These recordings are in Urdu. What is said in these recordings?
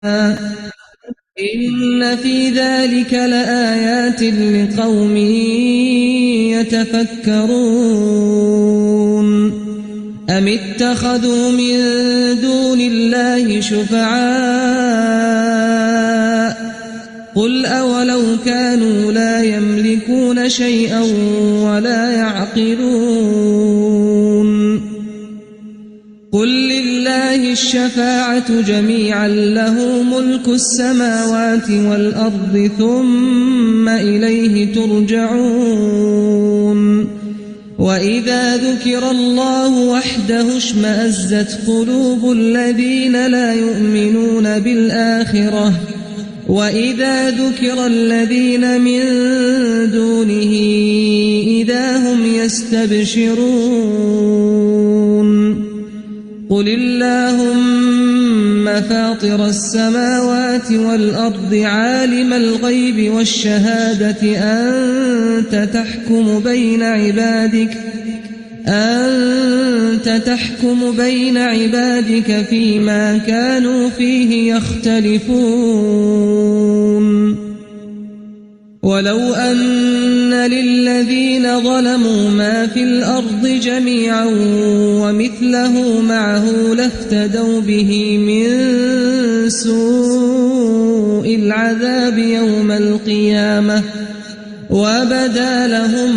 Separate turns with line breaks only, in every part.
إن في ذلك لآيات لقوم يتفكرون أم اتخذوا من دون الله شفعاء قل أولو كانوا لا يملكون شيئا ولا يعقلون قل لله الشفاعة جميعا له ملك السماوات والأرض ثم إليه ترجعون وإذا ذكر الله وحده اشمأزت قلوب الذين لا يؤمنون بالآخرة وإذا ذكر الذين من دونه إذا هم يستبشرون قل اللهم فاطر السماوات والأرض عالم الغيب والشهادة أنت تحكم بين عبادك فيما كانوا فيه يختلفون ولو أن للذين ظلموا ما في الأرض جميعا ومثله معه لافتدوا به من سوء العذاب يوم القيامة وبدا لهم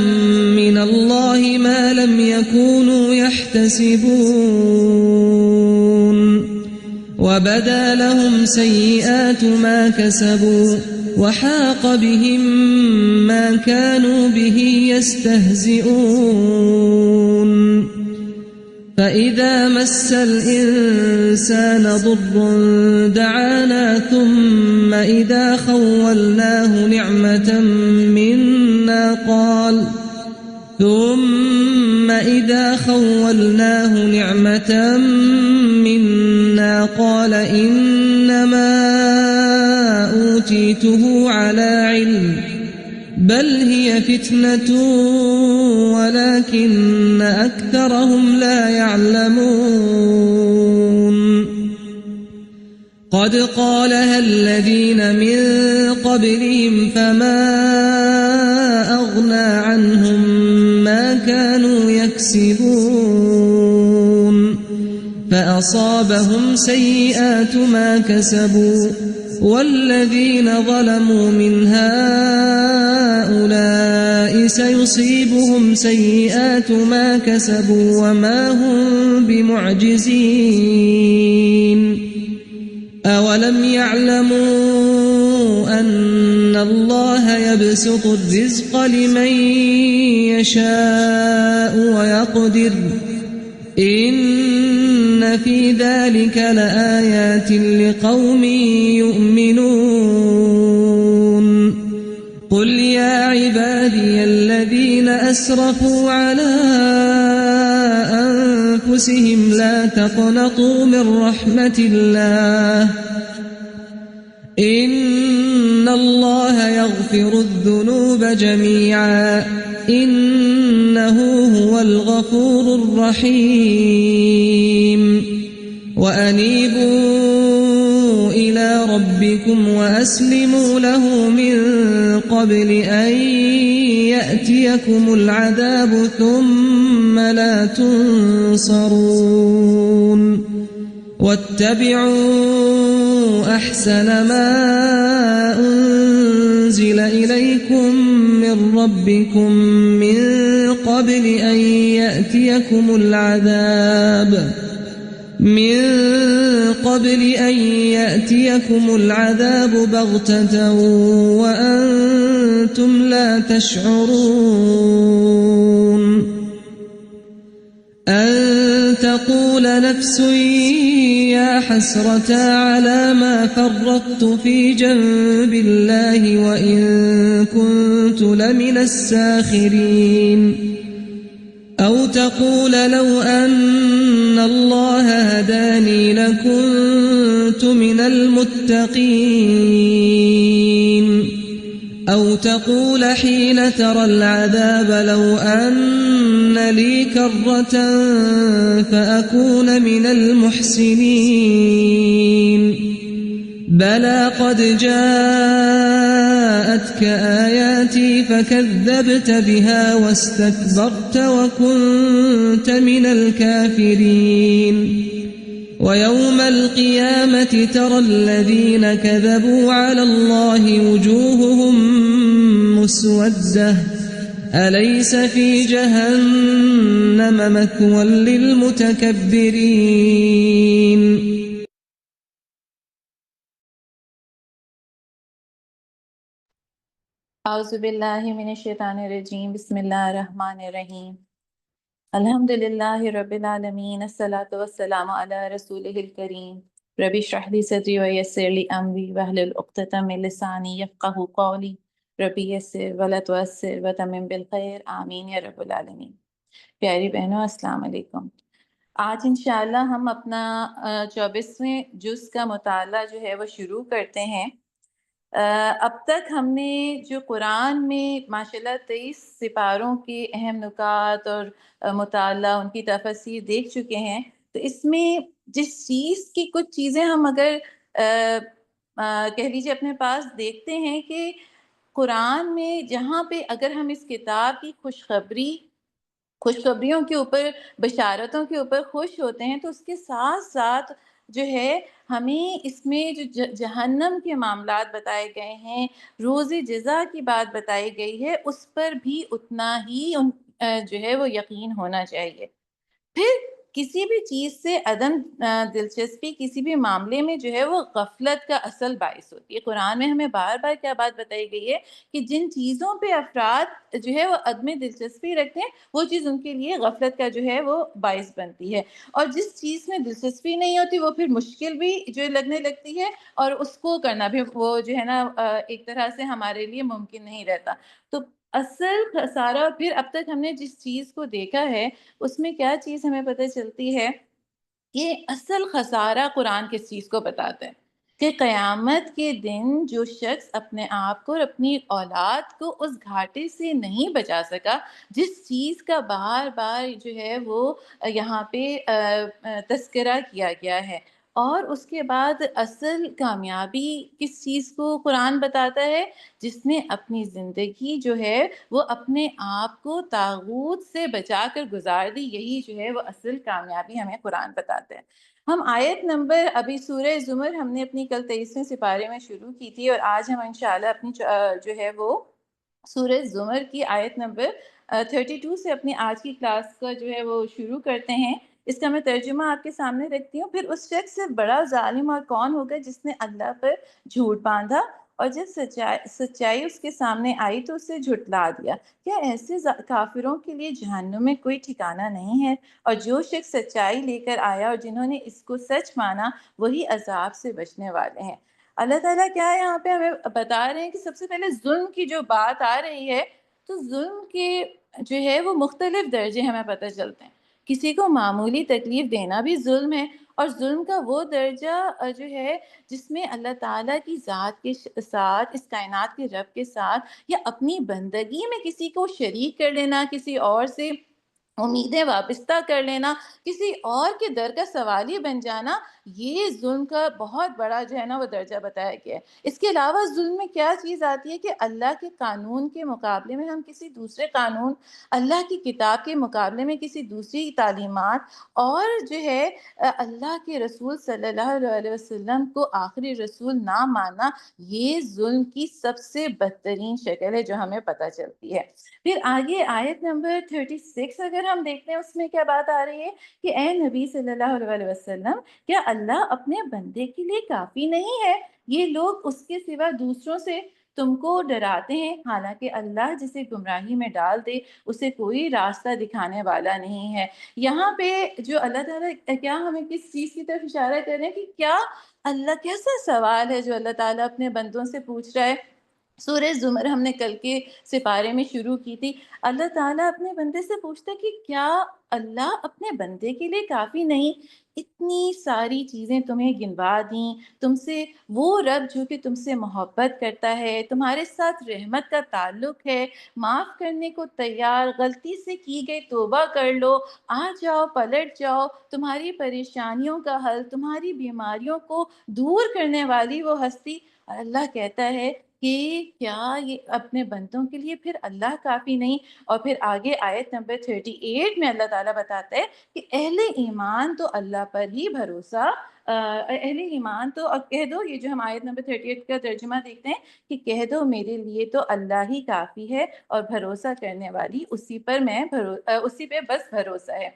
من الله ما لم يكونوا يحتسبون وبدا لهم سيئات ما كسبوا وحاق بهم ما كانوا به يستهزئون فإذا مس الإنسان ضر دعانا ثم إذا خولناه نعمة منا قال إنما أوتيته على علم بل هي فتنة ولكن أكثرهم لا يعلمون قد قالها الذين من قبلهم فما أغنى عنهم ما كانوا يكسبون فأصابهم سيئات ما كسبوا والذين ظلموا من هؤلاء سيصيبهم سيئات ما كسبوا وما هم بمعجزين أولم يعلموا أن الله يبسط الرزق لمن يشاء ويقدر إن في ذلك لآيات لقوم يؤمنون قل يا عبادي الذين أسرفوا على أنفسهم لا تقنطوا من رحمة الله إن الله يغفر الذنوب جميعا إنه هو الغفور الرحيم وأنيبوا إلى ربكم وأسلموا له من قبل أن يأتيكم العذاب ثم لا تنصرون واتبعوا أحسن ما أنزل إليكم من ربكم من قبل أن يأتيكم العذاب بغتة وأنتم لا تشعرون أن تقول نفس يا حسرة على ما فرطت في جنب الله وإن كنت لمن الساخرين أو تقول لو أن الله هداني لكنت من المتقين أو تقول حين ترى العذاب لو أن لي كرة فأكون من المحسنين بلى قد جاءتك آياتي فكذبت بها واستكبرت وكنت من الكافرين ويوم القيامة ترى الذين كذبوا على الله وجوههم مسودة أليس في جهنم مثوى للمتكبرين
اعوذ باللہ من الشیطان الرجیم بسم اللہ الرحمن الرحیم الحمد للہ رب العالمین الصلاۃ والسلام علی رسولہ الکریم رب اشرح لی صدری ویسر لی امری واحلل عقدۃ من لسانی یفقہوا قولی رب یسر ولا تعسر وتمم بالخیر آمین یا رب العالمین۔ پیاری بہنوں السلام علیکم۔ آج انشاءاللہ ہم اپنا 24ویں جز کا مطالعہ جو ہے وہ شروع کرتے ہیں۔ اب تک ہم نے جو قرآن میں ماشاءاللہ 23 سپاروں کے اہم نکات اور مطالعہ ان کی تفسیر دیکھ چکے ہیں، تو اس میں جس چیز کی کچھ چیزیں ہم اگر کہہ لیجیے اپنے پاس دیکھتے ہیں کہ قرآن میں جہاں پہ اگر ہم اس کتاب کی خوشخبریوں کے اوپر، بشارتوں کے اوپر خوش ہوتے ہیں، تو اس کے ساتھ ساتھ جو ہے ہمیں اس میں جو جہنم کے معاملات بتائے گئے ہیں، روز جزا کی بات بتائی گئی ہے، اس پر بھی اتنا ہی جو ہے وہ یقین ہونا چاہیے۔ پھر کسی بھی چیز سے عدم دلچسپی کسی بھی معاملے میں جو ہے وہ غفلت کا اصل باعث ہوتی ہے۔ قرآن میں ہمیں بار بار کیا بات بتائی گئی ہے کہ جن چیزوں پہ افراد جو ہے وہ عدم دلچسپی رکھتے ہیں، وہ چیز ان کے لیے غفلت کا جو ہے وہ باعث بنتی ہے، اور جس چیز میں دلچسپی نہیں ہوتی وہ پھر مشکل بھی جو لگنے لگتی ہے، اور اس کو کرنا بھی وہ جو ہے نا ایک طرح سے ہمارے لیے ممکن نہیں رہتا۔ تو اصل خسارہ، پھر اب تک ہم نے جس چیز کو دیکھا ہے اس میں کیا چیز ہمیں پتہ چلتی ہے کہ اصل خسارہ قرآن کس چیز کو بتاتا ہے کہ قیامت کے دن جو شخص اپنے آپ کو اور اپنی اولاد کو اس گھاٹے سے نہیں بچا سکا جس چیز کا بار بار جو ہے وہ یہاں پہ تذکرہ کیا گیا ہے، اور اس کے بعد اصل کامیابی کس چیز کو قرآن بتاتا ہے، جس نے اپنی زندگی جو ہے وہ اپنے آپ کو طاغوت سے بچا کر گزار دی، یہی جو ہے وہ اصل کامیابی ہمیں قرآن بتاتے ہیں۔ ہم آیت نمبر ابھی سورہ زمر ہم نے اپنی کل 23ویں سپارے میں شروع کی تھی، اور آج ہم انشاءاللہ اپنی جو ہے وہ سورہ زمر کی آیت نمبر 32 سے اپنی آج کی کلاس کا جو ہے وہ شروع کرتے ہیں۔ اس کا میں ترجمہ آپ کے سامنے رکھتی ہوں۔ پھر اس شخص سے بڑا ظالم اور کون ہوگا جس نے اللہ پر جھوٹ باندھا، اور جب سچائی اس کے سامنے آئی تو اسے جھٹلا دیا۔ کیا ایسے کافروں کے لیے جہنم میں کوئی ٹھکانہ نہیں ہے؟ اور جو شخص سچائی لے کر آیا اور جنہوں نے اس کو سچ مانا، وہی عذاب سے بچنے والے ہیں۔ اللہ تعالیٰ کیا ہے یہاں پہ ہمیں بتا رہے ہیں کہ سب سے پہلے ظلم کی جو بات آ رہی ہے، تو ظلم کے جو ہے وہ مختلف درجے ہمیں پتہ چلتے ہیں۔ کسی کو معمولی تکلیف دینا بھی ظلم ہے، اور ظلم کا وہ درجہ جو ہے جس میں اللہ تعالیٰ کی ذات کے ساتھ، اس کائنات کے رب کے ساتھ، یا اپنی بندگی میں کسی کو شریک کر لینا، کسی اور سے امیدیں وابستہ کر لینا، کسی اور کے در کا سوالی بن جانا، یہ ظلم کا بہت بڑا جو ہے نا وہ درجہ بتایا گیا ہے۔ اس کے علاوہ ظلم میں کیا چیز آتی ہے کہ اللہ کے قانون کے مقابلے میں ہم کسی دوسرے قانون، اللہ کی کتاب کے مقابلے میں کسی دوسری تعلیمات، اور جو ہے اللہ کے رسول صلی اللہ علیہ وسلم کو آخری رسول نہ ماننا، یہ ظلم کی سب سے بدترین شکل ہے جو ہمیں پتہ چلتی ہے۔ پھر آگے آیت نمبر 36 اگر ہم دیکھتے ہیں، اس میں کیا بات آ رہی ہے کہ اے نبی صلی اللہ علیہ وسلم، کیا اللہ اپنے بندے کے لیے کافی نہیں ہے؟ یہ لوگ اس کے سوا دوسروں سے تم کو ڈراتے ہیں، حالانکہ اللہ جسے گمراہی میں ڈال دے اسے کوئی راستہ دکھانے والا نہیں ہے۔ یہاں پہ جو اللہ تعالیٰ کیا ہمیں کس چیز کی طرف اشارہ کر رہے ہیں کہ کیا اللہ، کیسا سوال ہے جو اللہ تعالیٰ اپنے بندوں سے پوچھ رہا ہے سورہ زمر ہم نے کل کے سپارے میں شروع کی تھی۔ اللہ تعالیٰ اپنے بندے سے پوچھتا ہے کہ کیا اللہ اپنے بندے کے لیے کافی نہیں؟ اتنی ساری چیزیں تمہیں گنوا دیں، تم سے وہ رب جو کہ تم سے محبت کرتا ہے، تمہارے ساتھ رحمت کا تعلق ہے، معاف کرنے کو تیار، غلطی سے کی گئی توبہ کر لو، آ جاؤ پلٹ جاؤ، تمہاری پریشانیوں کا حل، تمہاری بیماریوں کو دور کرنے والی وہ ہستی۔ اور اللہ کہتا ہے کہ کیا یہ اپنے بندوں کے لیے پھر اللہ کافی نہیں؟ اور پھر آگے آیت نمبر 38 میں اللہ تعالیٰ بتاتا ہے کہ اہل ایمان تو اللہ پر ہی بھروسہ اہل ایمان تو، اب کہہ دو، یہ جو ہم آیت نمبر 38 کا ترجمہ دیکھتے ہیں کہ کہہ دو میرے لیے تو اللہ ہی کافی ہے اور بھروسہ کرنے والی اسی پر اسی پہ بس بھروسہ ہے۔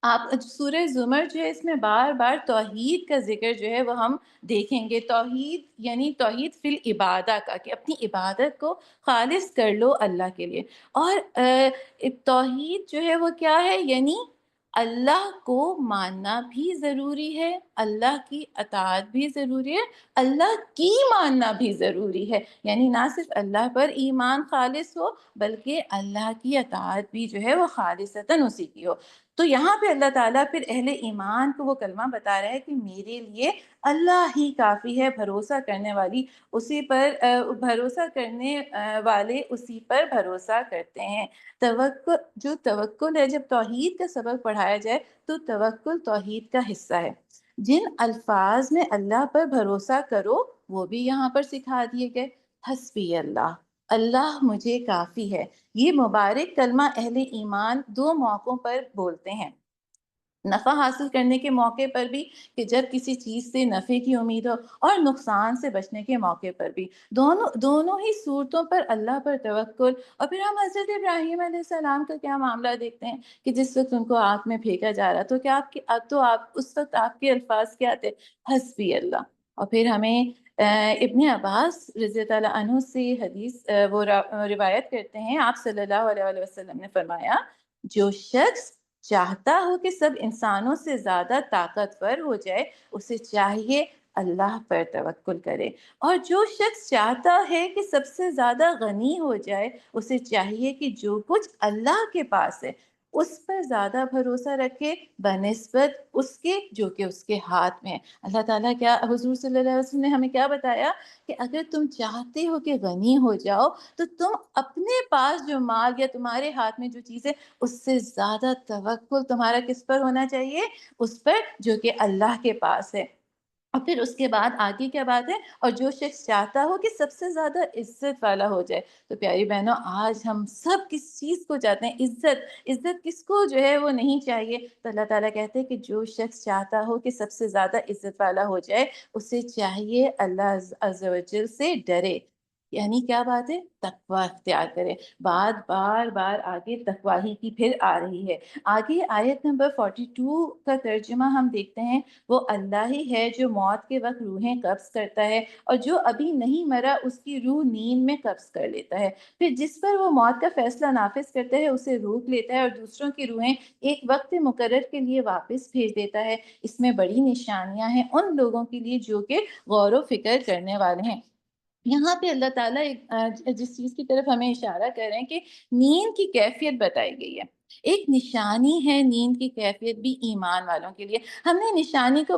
آپ سورہ زمر جو ہے اس میں بار بار توحید کا ذکر جو ہے وہ ہم دیکھیں گے۔ توحید یعنی توحید فی العبادہ کا، کہ اپنی عبادت کو خالص کر لو اللہ کے لیے۔ اور توحید جو ہے وہ کیا ہے؟ یعنی اللہ کو ماننا بھی ضروری ہے، اللہ کی اطاعت بھی ضروری ہے، اللہ کی ماننا بھی ضروری ہے۔ یعنی نہ صرف اللہ پر ایمان خالص ہو بلکہ اللہ کی اطاعت بھی جو ہے وہ خالصتاً اسی کی ہو۔ تو یہاں پہ اللہ تعالیٰ پھر اہل ایمان کو وہ کلمہ بتا رہا ہے کہ میرے لیے اللہ ہی کافی ہے، بھروسہ کرنے والی اسی پر بھروسہ کرنے والے اسی پر بھروسہ کرتے ہیں۔ توکل ہے، جب توحید کا سبق پڑھایا جائے تو توکل توحید کا حصہ ہے۔ جن الفاظ میں اللہ پر بھروسہ کرو وہ بھی یہاں پر سکھا دیے گئے۔ حسبی اللہ، اللہ مجھے کافی ہے۔ یہ مبارک کلمہ اہل ایمان دو موقعوں پر بولتے ہیں، نفع حاصل کرنے کے موقع پر بھی کہ جب کسی چیز سے نفع کی امید ہو، اور نقصان سے بچنے کے موقع پر بھی۔ دونوں ہی صورتوں پر اللہ پر توکل۔ اور پھر ہم حضرت ابراہیم علیہ السلام کا کیا معاملہ دیکھتے ہیں کہ جس وقت ان کو آگ میں پھینکا جا رہا تو کیا آپ اس وقت آپ کے الفاظ کیا تھے؟ حسبی اللہ۔ اور پھر ہمیں ابن عباس رضی اللہ عنہ سے حدیث وہ روایت کرتے ہیں، آپ صلی اللہ علیہ وسلم نے فرمایا جو شخص چاہتا ہو کہ سب انسانوں سے زیادہ طاقتور ہو جائے اسے چاہیے اللہ پر توکل کرے، اور جو شخص چاہتا ہے کہ سب سے زیادہ غنی ہو جائے اسے چاہیے کہ جو کچھ اللہ کے پاس ہے اس پر زیادہ بھروسہ رکھے بنسبت اس کے جو کہ اس کے ہاتھ میں ہے۔ اللہ تعالیٰ کیا، حضور صلی اللہ علیہ وسلم نے ہمیں کیا بتایا کہ اگر تم چاہتے ہو کہ غنی ہو جاؤ تو تم اپنے پاس جو مال یا تمہارے ہاتھ میں جو چیز ہے اس سے زیادہ توکل تمہارا کس پر ہونا چاہیے؟ اس پر جو کہ اللہ کے پاس ہے۔ اور پھر اس کے بعد آگے کیا بات ہے؟ اور جو شخص چاہتا ہو کہ سب سے زیادہ عزت والا ہو جائے۔ تو پیاری بہنوں، آج ہم سب کس چیز کو چاہتے ہیں؟ عزت کس کو جو ہے وہ نہیں چاہیے؟ تو اللہ تعالیٰ کہتے ہیں کہ جو شخص چاہتا ہو کہ سب سے زیادہ عزت والا ہو جائے اسے چاہیے اللہ عز و جل سے ڈرے۔ یعنی کیا بات ہے؟ تقوی اختیار کرے۔ بات بار بار آگے تقوی ہی کی پھر آ رہی ہے۔ آگے آیت نمبر 42 کا ترجمہ ہم دیکھتے ہیں، وہ اللہ ہی ہے جو موت کے وقت روحیں قبض کرتا ہے اور جو ابھی نہیں مرا اس کی روح نیند میں قبض کر لیتا ہے، پھر جس پر وہ موت کا فیصلہ نافذ کرتا ہے اسے روک لیتا ہے اور دوسروں کی روحیں ایک وقت مقرر کے لیے واپس بھیج دیتا ہے۔ اس میں بڑی نشانیاں ہیں ان لوگوں کے لیے جو کہ غور و فکر کرنے والے ہیں۔ یہاں پہ اللہ تعالیٰ جس چیز کی طرف ہمیں اشارہ کر رہے ہیں کہ نیند کی کیفیت بتائی گئی ہے، ایک نشانی ہے نیند کی کیفیت بھی ایمان والوں کے لیے۔ ہم نے نشانی کو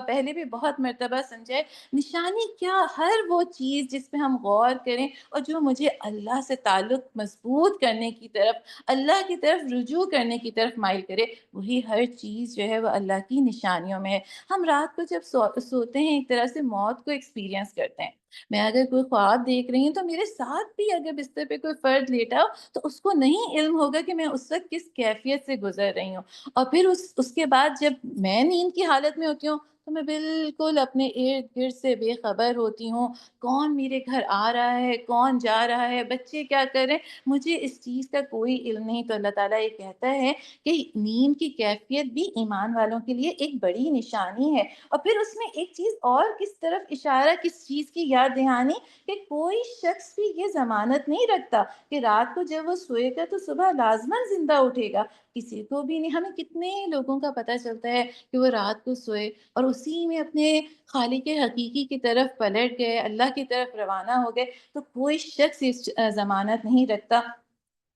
پہلے بھی بہت مرتبہ سمجھا ہے۔ نشانی کیا؟ ہر وہ چیز جس پہ ہم غور کریں اور جو مجھے اللہ سے تعلق مضبوط کرنے کی طرف، اللہ کی طرف رجوع کرنے کی طرف مائل کرے، وہی ہر چیز جو ہے وہ اللہ کی نشانیوں میں ہے۔ ہم رات کو جب سوتے ہیں ایک طرح سے موت کو ایکسپیرینس کرتے ہیں۔ میں اگر کوئی خواب دیکھ رہی ہوں تو میرے ساتھ بھی اگر بستر پہ کوئی فرد لیٹا ہو تو اس کو نہیں علم ہوگا کہ میں اس وقت کس کیفیت سے گزر رہی ہوں۔ اور پھر اس کے بعد جب میں نیند کی حالت میں ہوتی ہوں تو میں بالکل اپنے ارد گرد سے بے خبر ہوتی ہوں، کون میرے گھر آ رہا ہے، کون جا رہا ہے، بچے کیا کر رہے ہیں، مجھے اس چیز کا کوئی علم نہیں۔ تو اللہ تعالیٰ یہ کہتا ہے کہ نیند کی کیفیت بھی ایمان والوں کے لیے ایک بڑی نشانی ہے۔ اور پھر اس میں ایک چیز اور کس طرف اشارہ، کس چیز کی یاد دہانی، کہ کوئی شخص بھی یہ ضمانت نہیں رکھتا کہ رات کو جب وہ سوئے گا تو صبح لازماً زندہ اٹھے گا۔ کسی کو بھی نہیں. ہمیں کتنے لوگوں کا پتہ چلتا ہے کہ وہ رات کو سوئے اور اسی میں اپنے خالق حقیقی کی طرف پلٹ گئے, اللہ کی طرف روانہ ہو گئے. تو کوئی شخص اس ضمانت نہیں رکھتا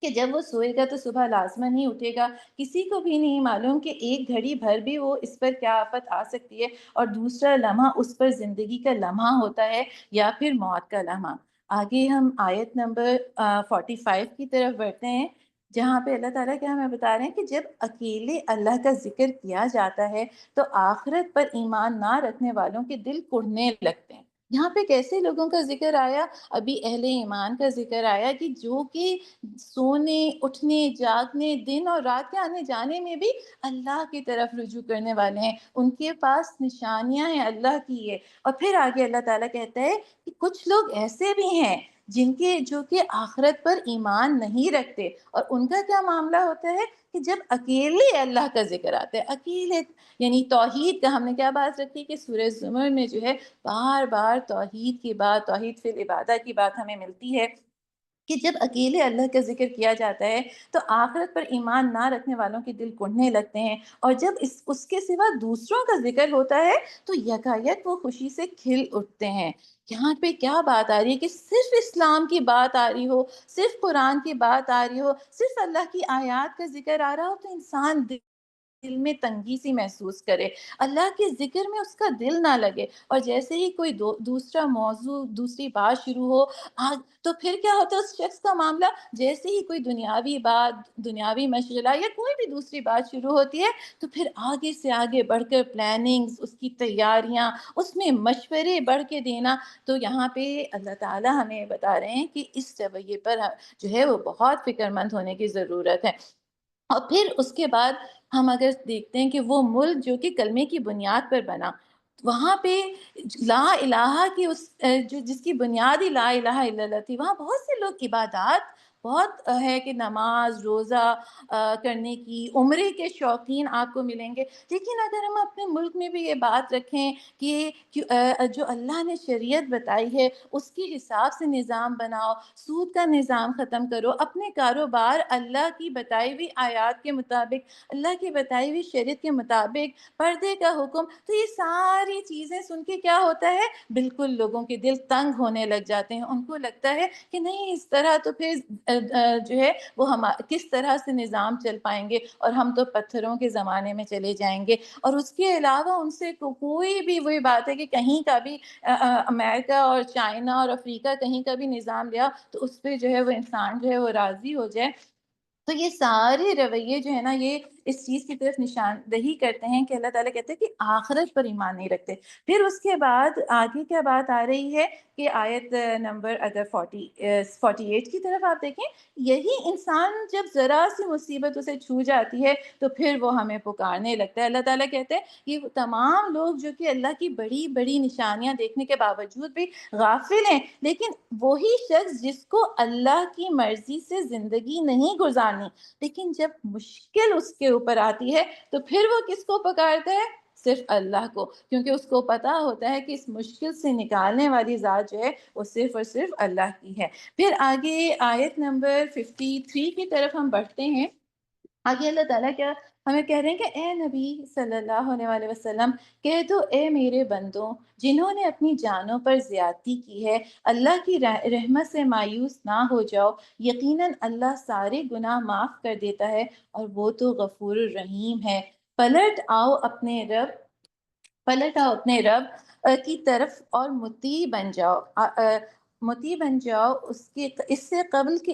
کہ جب وہ سوئے گا تو صبح لازماً ہی اٹھے گا. کسی کو بھی نہیں معلوم کہ ایک گھڑی بھر بھی وہ اس پر کیا آفت آ سکتی ہے, اور دوسرا لمحہ اس پر زندگی کا لمحہ ہوتا ہے یا پھر موت کا لمحہ. آگے ہم آیت نمبر 45 کی طرف بڑھتے ہیں, جہاں پہ اللہ تعالیٰ کیا ہمیں بتا رہے ہیں کہ جب اکیلے اللہ کا ذکر کیا جاتا ہے تو آخرت پر ایمان نہ رکھنے والوں کے دل کڑھنے لگتے ہیں. یہاں پہ کیسے لوگوں کا ذکر آیا؟ ابھی اہل ایمان کا ذکر آیا کہ جو کہ سونے اٹھنے جاگنے دن اور رات کے آنے جانے میں بھی اللہ کی طرف رجوع کرنے والے ہیں, ان کے پاس نشانیاں ہیں اللہ کی ہے. اور پھر آگے اللہ تعالیٰ کہتا ہے کہ کچھ لوگ ایسے بھی ہیں جو کہ آخرت پر ایمان نہیں رکھتے, اور ان کا کیا معاملہ ہوتا ہے کہ جب اکیلے اللہ کا ذکر آتا ہے, اکیلے یعنی توحید کا ہم نے کیا بات رکھی کہ سورہ زمر میں جو ہے بار بار توحید کی بات, توحید فی العبادہ کی بات ہمیں ملتی ہے کہ جب اکیلے اللہ کا ذکر کیا جاتا ہے تو آخرت پر ایمان نہ رکھنے والوں کے دل کڑھنے لگتے ہیں, اور جب اس کے سوا دوسروں کا ذکر ہوتا ہے تو یکایک وہ خوشی سے کھل اٹھتے ہیں. یہاں پہ کیا بات آ رہی ہے کہ صرف اسلام کی بات آ رہی ہو, صرف قرآن کی بات آ رہی ہو, صرف اللہ کی آیات کا ذکر آ رہا ہو تو انسان دل میں تنگی سی محسوس کرے, اللہ کے ذکر میں اس کا دل نہ لگے, اور جیسے ہی کوئی دوسرا موضوع دوسری بات شروع ہو تو پھر کیا ہوتا ہے اس شخص کا معاملہ, جیسے ہی کوئی دنیاوی بات, دنیاوی مشغلہ یا کوئی بھی دوسری بات شروع ہوتی ہے تو پھر آگے سے آگے بڑھ کر پلاننگز, اس کی تیاریاں, اس میں مشورے بڑھ کے دینا. تو یہاں پہ اللہ تعالیٰ ہمیں بتا رہے ہیں کہ اس رویے پر جو ہے وہ بہت فکر مند ہونے کی ضرورت ہے. اور پھر اس کے بعد ہم اگر دیکھتے ہیں کہ وہ ملک جو کہ کلمے کی بنیاد پر بنا, وہاں پہ لا الہ کی جس کی بنیاد ہی لا الہ الا اللہ تھی, وہاں بہت سے لوگ عبادات بہت ہے کہ نماز روزہ کرنے کی, عمرے کے شوقین آپ کو ملیں گے. لیکن اگر ہم اپنے ملک میں بھی یہ بات رکھیں کہ جو اللہ نے شریعت بتائی ہے اس کے حساب سے نظام بناؤ, سود کا نظام ختم کرو, اپنے کاروبار اللہ کی بتائی ہوئی آیات کے مطابق, اللہ کی بتائی ہوئی شریعت کے مطابق, پردے کا حکم, تو یہ ساری چیزیں سن کے کیا ہوتا ہے بالکل لوگوں کے دل تنگ ہونے لگ جاتے ہیں. ان کو لگتا ہے کہ نہیں اس طرح تو پھر جو ہے وہ ہم کس طرح سے نظام چل پائیں گے, اور ہم تو پتھروں کے زمانے میں چلے جائیں گے. اور اس کے علاوہ ان سے کوئی بھی وہی بات ہے کہ کہیں کا بھی امریکہ اور چائنا اور افریقہ کہیں کا بھی نظام لیا تو اس پہ جو ہے وہ انسان جو ہے وہ راضی ہو جائے. تو یہ سارے رویے جو ہے نا یہ اس چیز کی طرف نشاندہی کرتے ہیں کہ اللہ تعالیٰ کہتے ہیں کہ آخرت پر ایمان نہیں رکھتے. پھر اس کے بعد آگے کیا بات آ رہی ہے کہ آیت نمبر اگر 48 کی طرف آپ دیکھیں, یہی انسان جب ذرا سی مصیبت اسے چھو جاتی ہے تو پھر وہ ہمیں پکارنے لگتا ہے. اللہ تعالیٰ کہتے ہیں کہ تمام لوگ جو کہ اللہ کی بڑی بڑی نشانیاں دیکھنے کے باوجود بھی غافل ہیں, لیکن وہی شخص جس کو اللہ کی مرضی سے زندگی نہیں گزارنی, لیکن جب مشکل اس کے اوپر آتی ہے تو پھر وہ کس کو پکارتا ہے؟ صرف اللہ کو, کیونکہ اس کو پتا ہوتا ہے کہ اس مشکل سے نکالنے والی ذات جو ہے وہ صرف اور صرف اللہ کی ہے. پھر آگے آیت نمبر 53 کی طرف ہم بڑھتے ہیں. آگے اللہ تعالیٰ کیا ہمیں کہہ رہے ہیں کہ اے نبی صلی اللہ علیہ وسلم کہہ دو, اے میرے بندوں جنہوں نے اپنی جانوں پر زیادتی کی ہے, اللہ کی رحمت سے مایوس نہ ہو جاؤ, یقیناً اللہ سارے گناہ معاف کر دیتا ہے اور وہ تو غفور الرحیم ہے. پلٹ آؤ اپنے رب کی طرف اور مطیع بن جاؤ. مطیع بن جاؤ اس سے قبل کہ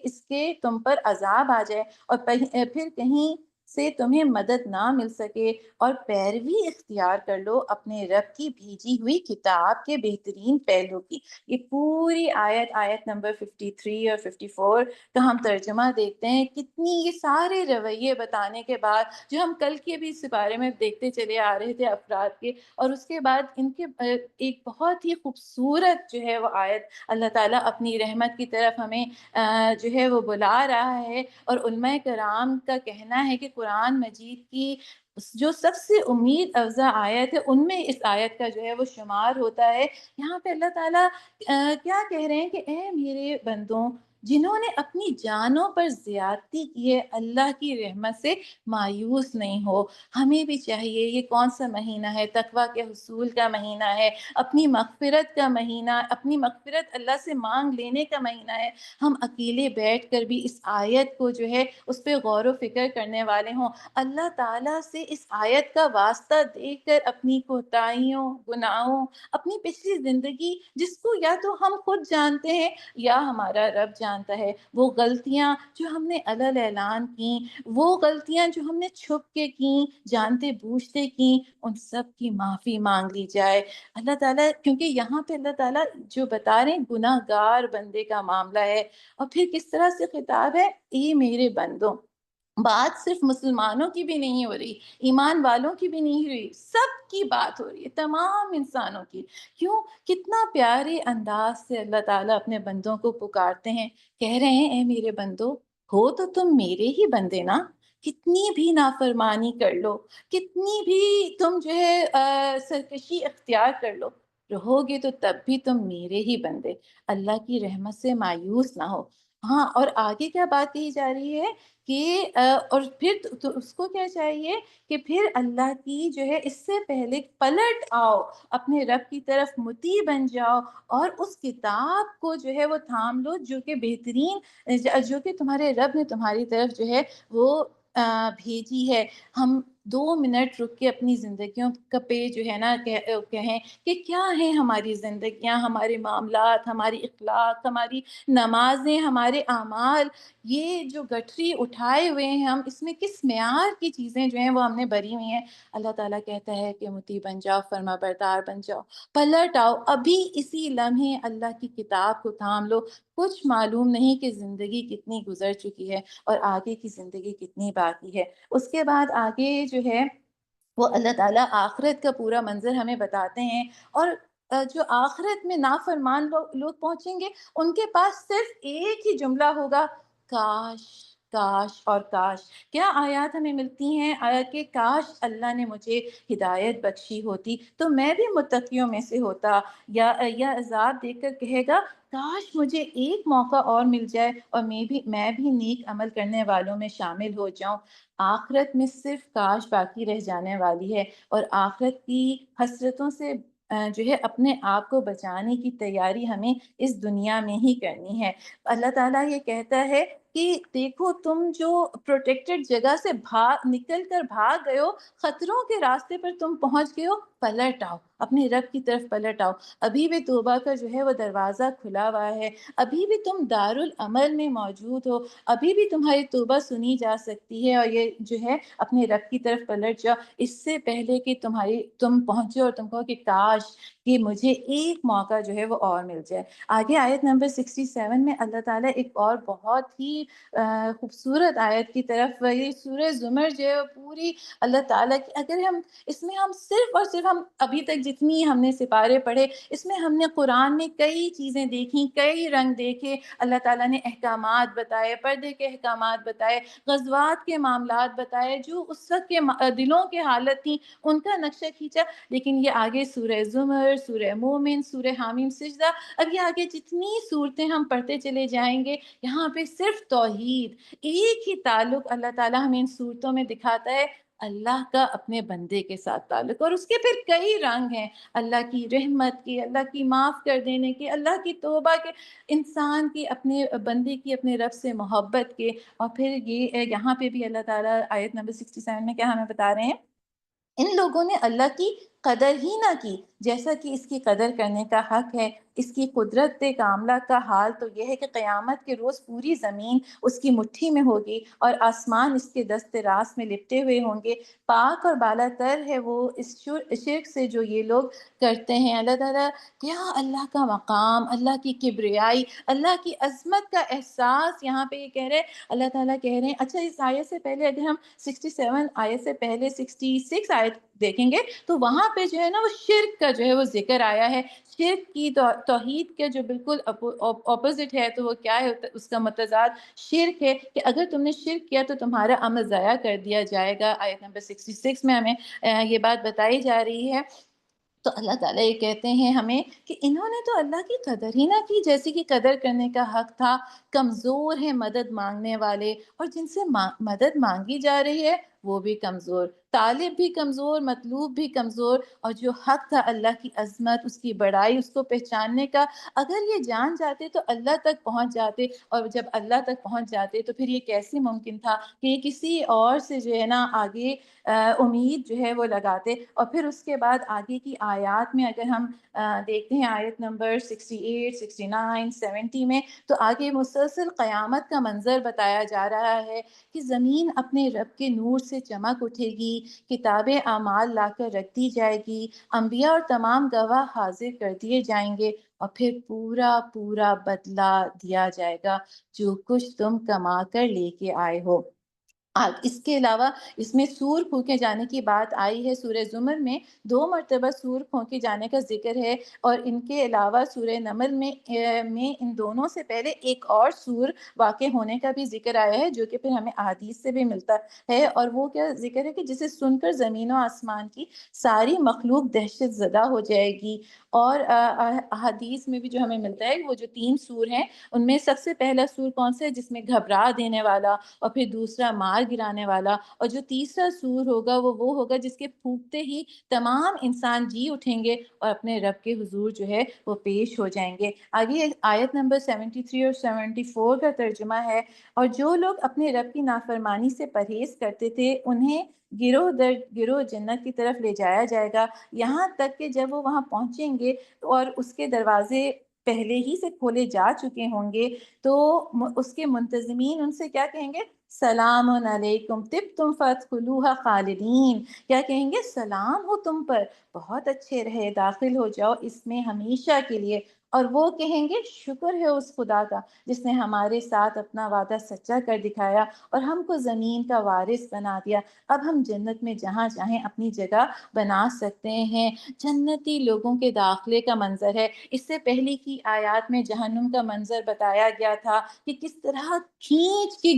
اس کے تم پر عذاب آ جائے اور پھر کہیں سے تمہیں مدد نہ مل سکے, اور پیروی اختیار کر لو اپنے رب کی بھیجی ہوئی کتاب کے بہترین پہلو کی. یہ پوری آیت نمبر 53 اور 54 کا ہم ترجمہ دیکھتے ہیں. کتنی یہ سارے رویے بتانے کے بعد جو ہم کل کے بھی اس بارے میں دیکھتے چلے آ رہے تھے افراد کے, اور اس کے بعد ان کے ایک بہت ہی خوبصورت جو ہے وہ آیت اللہ تعالیٰ اپنی رحمت کی طرف ہمیں جو ہے وہ بلا رہا ہے. اور علماء کرام کا کہنا ہے کہ قرآن مجید کی جو سب سے امید افزا آیت ہے ان میں اس آیت کا جو ہے وہ شمار ہوتا ہے. یہاں پہ اللہ تعالیٰ کیا کہہ رہے ہیں کہ اے میرے بندوں جنہوں نے اپنی جانوں پر زیادتی کی ہے اللہ کی رحمت سے مایوس نہیں ہو۔ ہمیں بھی چاہیے، یہ کون سا مہینہ ہے؟ تقویٰ کے حصول کا مہینہ ہے، اپنی مغفرت کا مہینہ، اپنی مغفرت اللہ سے مانگ لینے کا مہینہ ہے۔ ہم اکیلے بیٹھ کر بھی اس آیت کو جو ہے اس پہ غور و فکر کرنے والے ہوں، اللہ تعالیٰ سے اس آیت کا واسطہ دیکھ کر اپنی کوتاہیوں، گناہوں، اپنی پچھلی زندگی جس کو یا تو ہم خود جانتے ہیں یا ہمارا رب جانتا ہے، وہ غلطیاں جو ہم نے علل اعلان کی، وہ غلطیاں جو ہم نے چھپ کے کی، جانتے بوجھتے کی، ان سب کی معافی مانگ لی جائے۔ اللہ تعالیٰ، کیونکہ یہاں پہ اللہ تعالیٰ جو بتا رہے ہیں گناہ گار بندے کا معاملہ ہے، اور پھر کس طرح سے خطاب ہے، اے میرے بندوں۔ بات صرف مسلمانوں کی بھی نہیں ہو رہی، ایمان والوں کی بھی نہیں ہو رہی، سب کی بات ہو رہی ہے، تمام انسانوں کی۔ کیوں؟ کتنا پیارے انداز سے اللہ تعالیٰ اپنے بندوں کو پکارتے ہیں، کہہ رہے ہیں اے میرے بندو، ہو تو تم میرے ہی بندے نا، کتنی بھی نافرمانی کر لو، کتنی بھی تم جو ہے سرکشی اختیار کر لو، رہو گے تو تب بھی تم میرے ہی بندے، اللہ کی رحمت سے مایوس نہ ہو۔ ہاں، اور آگے کیا بات کہی جا رہی ہے کہ اور پھر تو اس کو کیا چاہیے کہ پھر اللہ کی جو ہے اس سے پہلے پلٹ آؤ، اپنے رب کی طرف مطیع بن جاؤ، اور اس کتاب کو جو ہے وہ تھام لو جو کہ بہترین، جو کہ تمہارے رب نے تمہاری طرف جو ہے وہ بھیجی ہے۔ ہم 2 منٹ رک کے اپنی زندگیوں کا پہ جو ہے نا کہیں کہ کیا ہیں ہماری زندگیاں، ہمارے معاملات، ہماری اخلاق، ہماری نمازیں، ہمارے اعمال، یہ جو گٹھری اٹھائے ہوئے ہیں ہم، اس میں کس معیار کی چیزیں جو ہیں وہ ہم نے بری ہوئی ہیں۔ اللہ تعالیٰ کہتا ہے کہ مطیع بن جاؤ، فرما بردار بن جاؤ، پلٹ آؤ، ابھی اسی لمحے اللہ کی کتاب کو تھام لو۔ کچھ معلوم نہیں کہ زندگی کتنی گزر چکی ہے اور آگے کی زندگی کتنی باقی ہے۔ اس کے بعد آگے جو ہے وہ اللہ تعالیٰ آخرت کا پورا منظر ہمیں بتاتے ہیں، اور جو آخرت میں نافرمان لوگ پہنچیں گے، ان کے پاس صرف ایک ہی جملہ ہوگا، کاش، کاش اور کاش۔ کیا آیات ہمیں ملتی ہیں کہ کاش اللہ نے مجھے ہدایت بخشی ہوتی تو میں بھی متقیوں میں سے ہوتا، یا عذاب دیکھ کر کہے گا کاش مجھے ایک موقع اور مل جائے اور میں بھی نیک عمل کرنے والوں میں شامل ہو جاؤں۔ آخرت میں صرف کاش باقی رہ جانے والی ہے، اور آخرت کی حسرتوں سے جو ہے اپنے آپ کو بچانے کی تیاری ہمیں اس دنیا میں ہی کرنی ہے۔ اللہ تعالیٰ یہ کہتا ہے کہ دیکھو تم جو پروٹیکٹڈ جگہ سے نکل کر بھاگ گئے ہو، خطروں کے راستے پر تم پہنچ گئے ہو، پلٹ آؤ، اپنے رب کی طرف پلٹ آؤ۔ ابھی بھی توبہ کا جو ہے وہ دروازہ کھلا ہوا ہے، ابھی بھی تم دارالعمل میں موجود ہو، ابھی بھی تمہاری توبہ سنی جا سکتی ہے، اور یہ جو ہے اپنے رب کی طرف پلٹ جاؤ اس سے پہلے کہ تم پہنچو اور تم کہو کہ کاش کہ مجھے ایک موقع جو ہے وہ اور مل جائے۔ آگے آیت نمبر 67 میں اللہ تعالیٰ ایک اور بہت ہی خوبصورت آیت کی طرف، یہ سورہ زمر جو ہے پوری اللہ تعالیٰ کی، اگر اس میں ہم صرف اور صرف ہم ابھی تک جتنی ہم نے سپارے پڑھے، اس میں ہم نے قرآن میں کئی چیزیں دیکھی، کئی رنگ دیکھے، اللہ تعالیٰ نے احکامات بتائے، پردے کے احکامات بتائے، غزوات کے معاملات بتائے، جو اس وقت کے دلوں کے حالت تھی ان کا نقشہ کھینچا۔ لیکن یہ آگے سورہ زمر، سورہ مومن، سورہ حامیم سجدہ، اب یہ آگے جتنی صورتیں ہم پڑھتے چلے جائیں گے، یہاں پہ صرف توحید، ایک ہی تعلق اللہ تعالیٰ ہمیں ان صورتوں میں دکھاتا ہے، اللہ کا اپنے بندے کے ساتھ تعلق، اور اس کے پھر کئی رنگ ہیں، اللہ کی رحمت کے، اللہ کی معاف کر دینے کے، اللہ کی توبہ کے، انسان کی اپنے بندے کی اپنے رب سے محبت کے۔ اور پھر یہ یہاں پہ بھی اللہ تعالیٰ آیت نمبر 67 میں کیا ہمیں بتا رہے ہیں، ان لوگوں نے اللہ کی قدر ہی نہ کی جیسا کہ اس کی قدر کرنے کا حق ہے۔ اس کی قدرت کاملہ کا حال تو یہ ہے کہ قیامت کے روز پوری زمین اس کی مٹھی میں ہوگی اور آسمان اس کے دست راست میں لپٹے ہوئے ہوں گے۔ پاک اور بالا تر ہے وہ اس شرک سے جو یہ لوگ کرتے ہیں۔ اللہ تعالیٰ، کیا اللہ کا مقام، اللہ کی کبریائی، اللہ کی عظمت کا احساس یہاں پہ یہ کہہ رہے ہیں۔ اللہ تعالیٰ کہہ رہے ہیں، اچھا اس آیت سے پہلے اگر ہم 67 آیت سے پہلے 66 آیت دیکھیں گے تو وہاں پہ جو ہے نا وہ شرک کا جو ہے وہ ذکر آیا ہے۔ شرک کی توحید کے جو بالکل اپوزٹ ہے، تو وہ کیا ہے، اس کا متضاد شرک ہے کہ اگر تم نے شرک کیا تو تمہارا عمل ضائع کر دیا جائے گا۔ آیت نمبر 66 میں ہمیں یہ بات بتائی جا رہی ہے۔ تو اللہ تعالیٰ یہ کہتے ہیں ہمیں کہ انہوں نے تو اللہ کی قدر ہی نہ کی جیسے کہ قدر کرنے کا حق تھا، کمزور ہیں مدد مانگنے والے، اور جن سے مدد مانگی جا رہی ہے وہ بھی کمزور، طالب بھی کمزور، مطلوب بھی کمزور، اور جو حق تھا اللہ کی عظمت، اس کی بڑائی، اس کو پہچاننے کا، اگر یہ جان جاتے تو اللہ تک پہنچ جاتے، اور جب اللہ تک پہنچ جاتے تو پھر یہ کیسے ممکن تھا کہ یہ کسی اور سے جو ہے نا آگے امید جو ہے وہ لگاتے۔ اور پھر اس کے بعد آگے کی آیات میں اگر ہم دیکھتے ہیں آیت نمبر 68، 69، 70 میں، تو آگے مسلسل قیامت کا منظر بتایا جا رہا ہے کہ زمین اپنے رب کے نور سے چمک اٹھے گی، کتاب اعمال لا کر رکھ دی جائے گی، انبیاء اور تمام گواہ حاضر کر دیے جائیں گے، اور پھر پورا پورا بدلہ دیا جائے گا جو کچھ تم کما کر لے کے آئے ہو۔ اس کے علاوہ اس میں سور پھونکے جانے کی بات آئی ہے، سورہ زمر میں 2 مرتبہ سور پھونکے جانے کا ذکر ہے، اور ان کے علاوہ سورہ نمل میں ان دونوں سے پہلے ایک اور سور واقع ہونے کا بھی ذکر آیا ہے، جو کہ پھر ہمیں احادیث سے بھی ملتا ہے، اور وہ کیا ذکر ہے کہ جسے سن کر زمین و آسمان کی ساری مخلوق دہشت زدہ ہو جائے گی۔ اور احادیث میں بھی جو ہمیں ملتا ہے وہ جو 3 سور ہیں ان میں سب سے پہلا سور کون سا ہے جس میں گھبرا دینے والا، اور پھر دوسرا مار گرانے والا، اور جو تیسرا سور ہوگا وہ ہوگا جس کے پھونکتے ہی تمام انسان جی اٹھیں گے اور اپنے رب کے حضور جو ہے وہ پیش ہو جائیں گے۔ آگے آیت نمبر 73 اور 74 کا ترجمہ ہے، اور جو لوگ اپنے رب کی نافرمانی سے پرہیز کرتے تھے انہیں گروہ در گروہ جنت کی طرف لے جایا جائے گا، یہاں تک کہ جب وہ وہاں پہنچیں گے اور اس کے دروازے پہلے ہی سے کھولے جا چکے ہوں گے، تو اس کے منتظمین ان سے کیا کہیں گے؟ سلام علیکم طبتم فادخلوها خالدین، کیا کہیں گے؟ سلام ہو تم پر، بہت اچھے رہے، داخل ہو جاؤ اس میں ہمیشہ کے لیے۔ اور وہ کہیں گے شکر ہے اس خدا کا جس نے ہمارے ساتھ اپنا وعدہ سچا کر دکھایا اور ہم کو زمین کا وارث بنا دیا، اب ہم جنت میں جہاں چاہیں اپنی جگہ بنا سکتے ہیں۔ جنتی لوگوں کے داخلے کا منظر ہے۔ اس سے پہلے کی آیات میں جہنم کا منظر بتایا گیا تھا کہ کس طرح کھینچ کے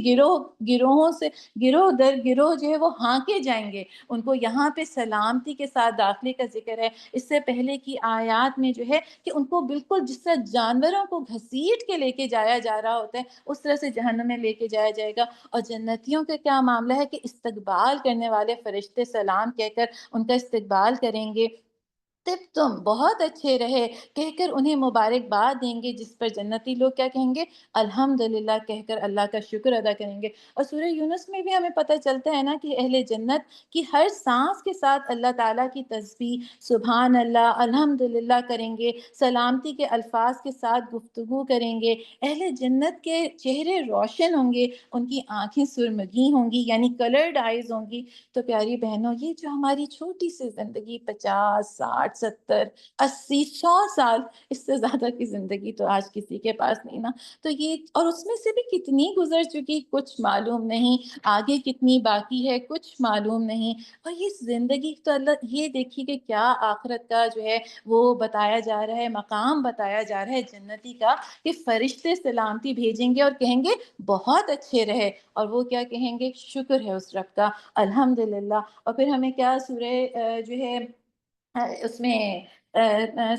گروہوں سے گروہ در گروہ جو ہے وہ ہانکے جائیں گے، ان کو یہاں پہ سلامتی کے ساتھ داخلے کا ذکر ہے۔ اس سے پہلے کی آیات میں جو ہے کہ ان کو بالکل جس طرح جانوروں کو گھسیٹ کے لے کے جایا جا رہا ہوتا ہے اس طرح سے جہنم میں لے کے جایا جائے گا۔ اور جنتیوں کا کیا معاملہ ہے کہ استقبال کرنے والے فرشتے سلام کہہ کر ان کا استقبال کریں گے، طب تم بہت اچھے رہے کہہ کر انہیں مبارکباد دیں گے، جس پر جنتی لوگ کیا کہیں گے؟ الحمدللہ کہہ کر اللہ کا شکر ادا کریں گے۔ اور سورہ یونس میں بھی ہمیں پتہ چلتا ہے نا کہ اہل جنت کی ہر سانس کے ساتھ اللہ تعالیٰ کی تسبیح سبحان اللہ الحمدللہ کریں گے، سلامتی کے الفاظ کے ساتھ گفتگو کریں گے۔ اہل جنت کے چہرے روشن ہوں گے، ان کی آنکھیں سرمگی ہوں گی یعنی کلرڈ آئیز ہوں گی۔ تو پیاری بہنوں، یہ جو ہماری چھوٹی سی زندگی 50، 60، 70، 80، 100 سال، اس سے زیادہ کی زندگی تو آج کسی کے پاس نہیں نا، تو یہ اور اس میں سے بھی کتنی گزر چکی کچھ معلوم نہیں، آگے کتنی باقی ہے کچھ معلوم نہیں۔ اور یہ زندگی تو اللہ یہ دیکھیے کہ کیا آخرت کا جو ہے وہ بتایا جا رہا ہے، مقام بتایا جا رہا ہے جنتی کا، کہ فرشتے سلامتی بھیجیں گے اور کہیں گے بہت اچھے رہے، اور وہ کیا کہیں گے؟ شکر ہے اس رب کا، الحمدللہ۔ اور پھر ہمیں کیا سورہ جو ہے اس میں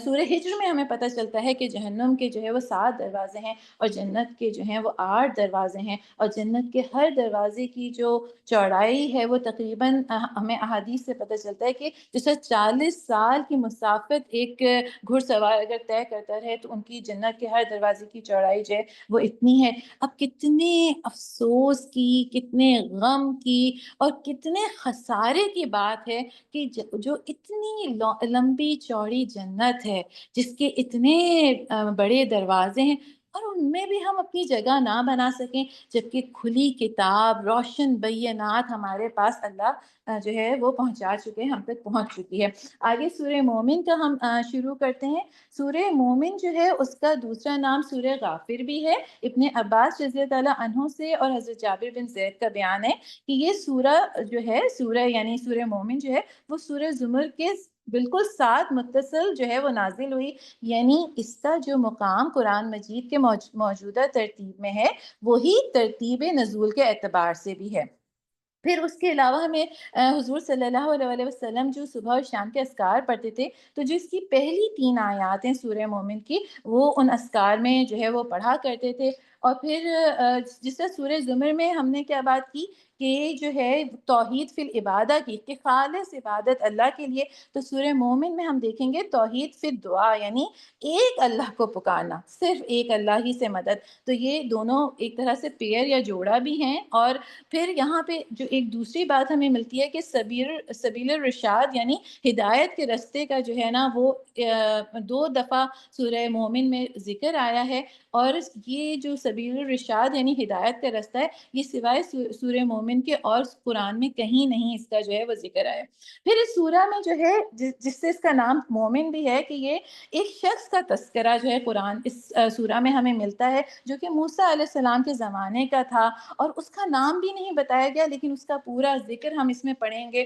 سورہ ہجر میں ہمیں پتہ چلتا ہے کہ جہنم کے جو ہے وہ 7 دروازے ہیں اور جنت کے جو ہیں وہ 8 دروازے ہیں، اور جنت کے ہر دروازے کی جو چوڑائی ہے وہ تقریباً ہمیں احادیث سے پتہ چلتا ہے کہ جیسے 40 سال کی مسافت ایک گھڑ سوار اگر طے کرتا رہے تو ان کی جنت کے ہر دروازے کی چوڑائی جو ہے وہ اتنی ہے۔ اب کتنے افسوس کی، کتنے غم کی اور کتنے خسارے کی بات ہے کہ جو اتنی لمبی چوڑی جنت ہے، جس کے اتنے بڑے دروازے ہیں، اور ان میں بھی ہم اپنی جگہ نہ بنا سکیں، جبکہ کھلی کتاب روشن بینات ہمارے پاس اللہ جو ہے وہ پہنچا چکے ہیں، ہم تک پہنچ چکی ہے۔ آگے سورہ مومن کا ہم شروع کرتے ہیں۔ سورہ مومن جو ہے اس کا دوسرا نام سورہ غافر بھی ہے۔ ابن عباس رضی اللہ عنہ سے اور حضرت جابر بن زید کا بیان ہے کہ یہ سورہ جو ہے سورہ یعنی سورہ مومن جو ہے وہ سورہ زمر کے بالکل ساتھ متصل جو ہے وہ نازل ہوئی، یعنی اس کا جو مقام قرآن مجید کے موجودہ ترتیب میں ہے وہی ترتیب نزول کے اعتبار سے بھی ہے۔ پھر اس کے علاوہ ہمیں حضور صلی اللہ علیہ وسلم جو صبح اور شام کے اذکار پڑھتے تھے، تو جو اس کی پہلی 3 آیات ہیں سورہ مومن کی، وہ ان اذکار میں جو ہے وہ پڑھا کرتے تھے۔ اور پھر جس طرح سورہ زمر میں ہم نے کیا بات کی کہ جو ہے توحید فی العبادہ کی، کہ خالص عبادت اللہ کے لیے، تو سورہ مومن میں ہم دیکھیں گے توحید فی الدعا، یعنی ایک اللہ کو پکارنا، صرف ایک اللہ ہی سے مدد۔ تو یہ دونوں ایک طرح سے پیئر یا جوڑا بھی ہیں۔ اور پھر یہاں پہ جو ایک دوسری بات ہمیں ملتی ہے کہ سبیل الرشاد یعنی ہدایت کے رستے کا جو ہے نا وہ 2 دفعہ سورہ مومن میں ذکر آیا ہے۔ اور یہ جو سبیل الرشاد یعنی ہدایت کا رستہ ہے، یہ سوائے سورہ مومن کے اور قرآن میں کہیں نہیں اس کا جو ہے وہ ذکر آیا۔ پھر اس سورہ میں جو ہے جس سے اس کا نام مومن بھی ہے، کہ یہ ایک شخص کا تذکرہ جو ہے قرآن اس سورہ میں ہمیں ملتا ہے، جو کہ موسیٰ علیہ السلام کے زمانے کا تھا، اور اس کا نام بھی نہیں بتایا گیا، لیکن اس کا پورا ذکر ہم اس میں پڑھیں گے،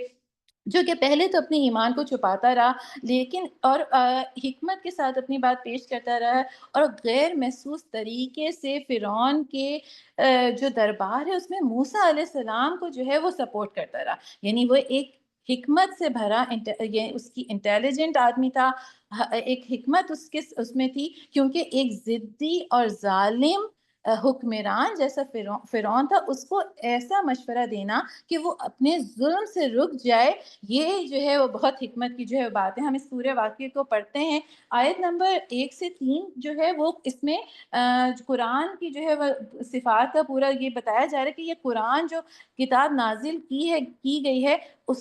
جو کہ پہلے تو اپنے ایمان کو چھپاتا رہا، لیکن اور حکمت کے ساتھ اپنی بات پیش کرتا رہا، اور غیر محسوس طریقے سے فرعون کے جو دربار ہے اس میں موسیٰ علیہ السلام کو جو ہے وہ سپورٹ کرتا رہا۔ یعنی وہ ایک حکمت سے بھرا یہ اس کی انٹیلیجنٹ آدمی تھا، ایک حکمت اس میں تھی، کیونکہ ایک ضدی اور ظالم حکمران جیسا فرعون تھا، اس کو ایسا مشورہ دینا کہ وہ اپنے ظلم سے رک جائے، یہ جو ہے وہ بہت حکمت کی جو ہے بات ہے۔ ہم اس پورے واقعے کو پڑھتے ہیں، آیت نمبر 1 سے 3 جو ہے وہ اس میں قرآن کی جو ہے وہ صفات کا پورا یہ بتایا جا رہا ہے کہ یہ قرآن جو کتاب نازل کی گئی ہے،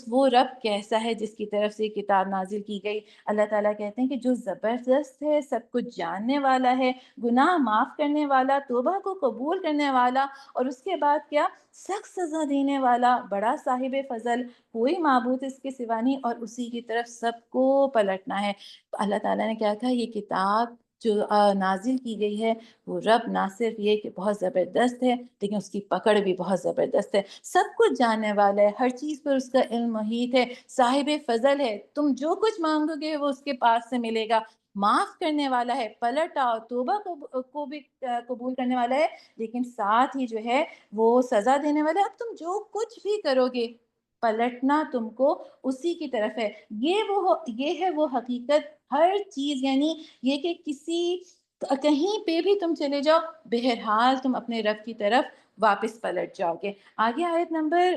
وہ رب کیسا ہے جس کی طرف سے یہ کتاب نازل کی گئی۔ اللہ تعالیٰ کہتے ہیں کہ جو زبردست ہے، سب کچھ جاننے والا ہے، گناہ معاف کرنے والا، توبہ کو قبول کرنے والا، اور اس کے بعد کیا، سخت سزا دینے والا، بڑا صاحب فضل، کوئی معبود اس کے سوا نہیں، اور اسی کی طرف سب کو پلٹنا ہے۔ اللہ تعالیٰ نے کیا کہا، یہ کتاب جو نازل کی گئی ہے، وہ رب نہ صرف یہ کہ بہت زبردست ہے، لیکن اس کی پکڑ بھی بہت زبردست ہے، سب کچھ جاننے والا ہے، ہر چیز پر اس کا علم محیط ہے، صاحب فضل ہے، تم جو کچھ مانگو گے وہ اس کے پاس سے ملے گا، معاف کرنے والا ہے، پلٹ آؤ، توبہ کو بھی قبول کرنے والا ہے، لیکن ساتھ ہی جو ہے وہ سزا دینے والا ہے۔ اب تم جو کچھ بھی کرو گے، پلٹنا تم کو اسی کی طرف ہے۔ یہ ہے وہ حقیقت، ہر چیز، یعنی یہ کہ کہیں پہ بھی تم چلے جاؤ، بہرحال تم اپنے رب کی طرف واپس پلٹ جاؤ گے۔ آگے آیت نمبر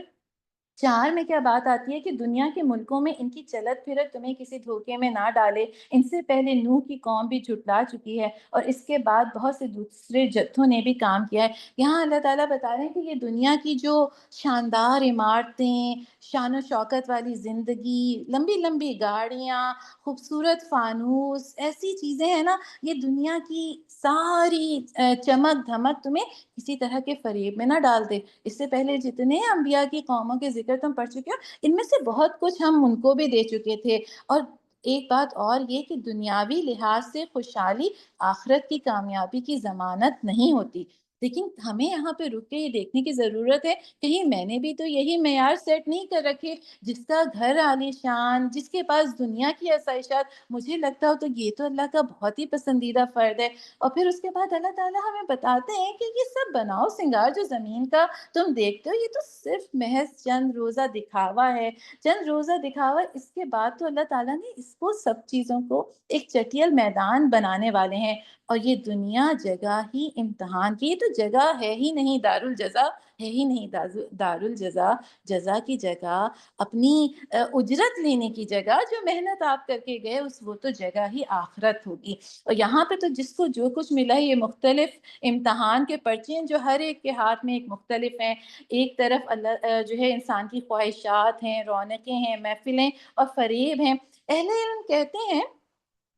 4 میں کیا بات آتی ہے کہ دنیا کے ملکوں میں ان کی چلت پھرت تمہیں کسی دھوکے میں نہ ڈالے، ان سے پہلے نوح کی قوم بھی جھٹلا چکی ہے، اور اس کے بعد بہت سے دوسرے جتھوں نے بھی کام کیا ہے۔ یہاں اللہ تعالیٰ بتا رہے ہیں کہ یہ دنیا کی جو شاندار عمارتیں، شان و شوکت والی زندگی، لمبی لمبی گاڑیاں، خوبصورت فانوس، ایسی چیزیں ہیں نا، یہ دنیا کی ساری چمک دھمک تمہیں کسی طرح کے فریب میں نہ ڈال دے۔ اس سے پہلے جتنے انبیاء کی قوموں کے ذکر تم پڑھ چکے ہو، ان میں سے بہت کچھ ہم ان کو بھی دے چکے تھے۔ اور ایک بات اور یہ کہ دنیاوی لحاظ سے خوشحالی آخرت کی کامیابی کی ضمانت نہیں ہوتی، لیکن ہمیں یہاں پہ رک کے یہ دیکھنے کی ضرورت ہے، کہیں میں نے بھی تو یہی معیار سیٹ نہیں کر رکھے، جس کا گھر عالی شان، جس کے پاس دنیا کی آسائشات مجھے لگتا ہو تو یہ تو اللہ کا بہت ہی پسندیدہ فرد ہے۔ اور پھر اس کے بعد اللہ تعالیٰ ہمیں بتاتے ہیں کہ یہ سب بناؤ سنگار جو زمین کا تم دیکھتے ہو، یہ تو صرف محض چند روزہ دکھاوا ہے، چند روزہ دکھاوا۔ اس کے بعد تو اللہ تعالیٰ نے اس کو سب چیزوں کو ایک چٹیل میدان بنانے والے ہیں، اور یہ دنیا جگہ ہی امتحان کی، یہ تو جگہ ہے ہی نہیں، دارالجزا ہے ہی نہیں، دارالجزا، جزا کی جگہ، اپنی اجرت لینے کی جگہ، جو محنت آپ کر کے گئے وہ تو جگہ ہی آخرت ہوگی۔ اور یہاں پہ تو جس کو جو کچھ ملا ہے، یہ مختلف امتحان کے پرچے ہیں جو ہر ایک کے ہاتھ میں ایک مختلف ہیں۔ ایک طرف اللہ جو ہے انسان کی خواہشات ہیں، رونقیں ہیں، محفلیں اور فریب ہیں۔ اہل علم کہتے ہیں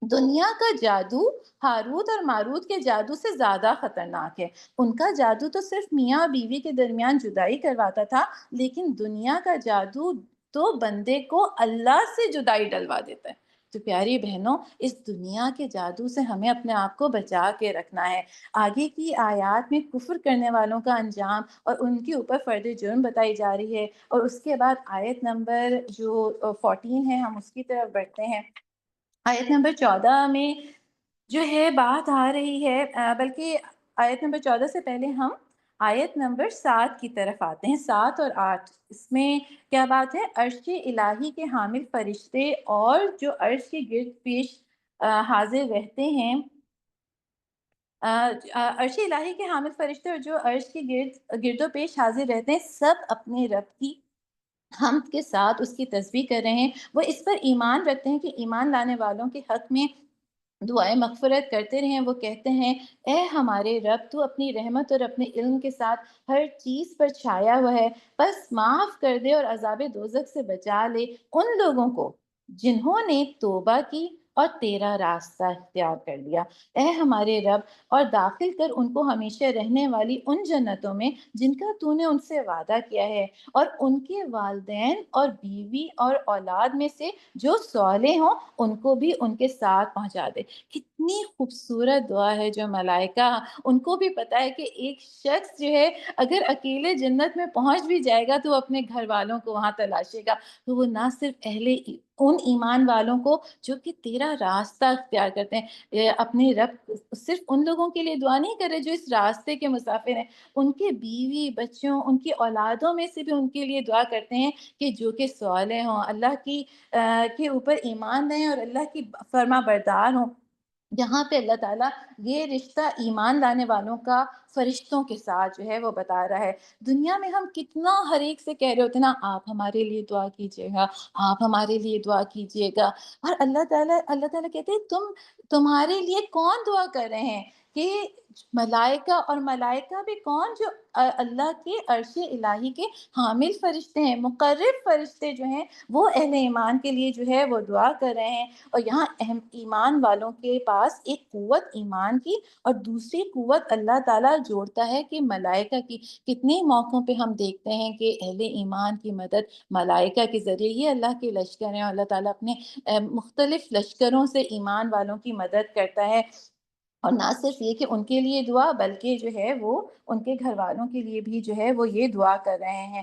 دنیا کا جادو ہاروت اور ماروت کے جادو سے زیادہ خطرناک ہے۔ ان کا جادو تو صرف میاں اور بیوی کے درمیان جدائی کرواتا تھا، لیکن دنیا کا جادو تو بندے کو اللہ سے جدائی ڈلوا دیتا ہے۔ تو پیاری بہنوں، اس دنیا کے جادو سے ہمیں اپنے آپ کو بچا کے رکھنا ہے۔ آگے کی آیات میں کفر کرنے والوں کا انجام اور ان کے اوپر فرد جرم بتائی جا رہی ہے، اور اس کے بعد آیت نمبر جو 14 ہے، ہم اس کی طرف بڑھتے ہیں۔ آیت نمبر 14 میں جو ہے بات آ رہی ہے، بلکہ آیت نمبر 14 سے پہلے ہم آیت نمبر 7 کی طرف آتے ہیں، 7 اور 8۔ اس میں کیا بات ہے؟ عرش الہی کے حامل فرشتے اور جو عرش کے گرد پیش حاضر رہتے ہیں، عرش الہی کے حامل فرشتے اور جو عرش کے گرد و پیش حاضر رہتے ہیں، سب اپنے رب کی حمد کے ساتھ اس کی تسبیح کر رہے ہیں۔ وہ اس پر ایمان رکھتے ہیں کہ ایمان لانے والوں کے حق میں دعائیں مغفرت کرتے رہیں۔ وہ کہتے ہیں، اے ہمارے رب، تو اپنی رحمت اور اپنے علم کے ساتھ ہر چیز پر چھایا ہوا ہے، بس معاف کر دے اور عذاب دوزخ سے بچا لے ان لوگوں کو جنہوں نے توبہ کی اور تیرا راستہ اختیار کر لیا۔ اے ہمارے رب، اور داخل کر ان کو ہمیشہ رہنے والی ان جنتوں میں جن کا تو نے ان سے وعدہ کیا ہے، اور ان کے والدین اور بیوی اور اولاد میں سے جو صالح ہوں ان کو بھی ان کے ساتھ پہنچا دے۔ کتنی خوبصورت دعا ہے جو ملائکہ، ان کو بھی پتا ہے کہ ایک شخص جو ہے اگر اکیلے جنت میں پہنچ بھی جائے گا تو وہ اپنے گھر والوں کو وہاں تلاشے گا۔ تو وہ نہ صرف ان ایمان والوں کو جو کہ تیرا راستہ اختیار کرتے ہیں، اپنے رب صرف ان لوگوں کے لیے دعا نہیں کر رہے جو اس راستے کے مسافر ہیں، ان کے بیوی بچوں، ان کی اولادوں میں سے بھی ان کے لیے دعا کرتے ہیں کہ جو کہ صالح ہوں، اللہ کی کے اوپر ایمان لائیں اور اللہ کی فرما بردار ہوں۔ جہاں پہ اللہ تعالیٰ یہ رشتہ ایمان لانے والوں کا فرشتوں کے ساتھ جو ہے وہ بتا رہا ہے۔ دنیا میں ہم کتنا ہر ایک سے کہہ رہے ہوتے ہیں نا، آپ ہمارے لیے دعا کیجیے گا، آپ ہمارے لیے دعا کیجیے گا، اور اللہ تعالیٰ کہتے ہیں تمہارے لیے کون دعا کر رہے ہیں؟ کہ ملائکہ، اور ملائکہ بھی کون؟ جو اللہ کے عرش الہی کے حامل فرشتے ہیں، مقرب فرشتے جو ہیں، وہ اہل ایمان کے لیے جو ہے وہ دعا کر رہے ہیں۔ اور یہاں اہم ایمان والوں کے پاس ایک قوت ایمان کی اور دوسری قوت اللہ تعالیٰ جوڑتا ہے کہ ملائکہ کی۔ کتنے موقعوں پہ ہم دیکھتے ہیں کہ اہل ایمان کی مدد ملائکہ کے ذریعے، یہ اللہ کے لشکر ہیں، اللہ تعالیٰ اپنے مختلف لشکروں سے ایمان والوں کی مدد کرتا ہے۔ اور نہ صرف یہ کہ ان کے لیے دعا، بلکہ جو ہے وہ ان کے گھر والوں کے لیے بھی جو ہے وہ یہ دعا کر رہے ہیں۔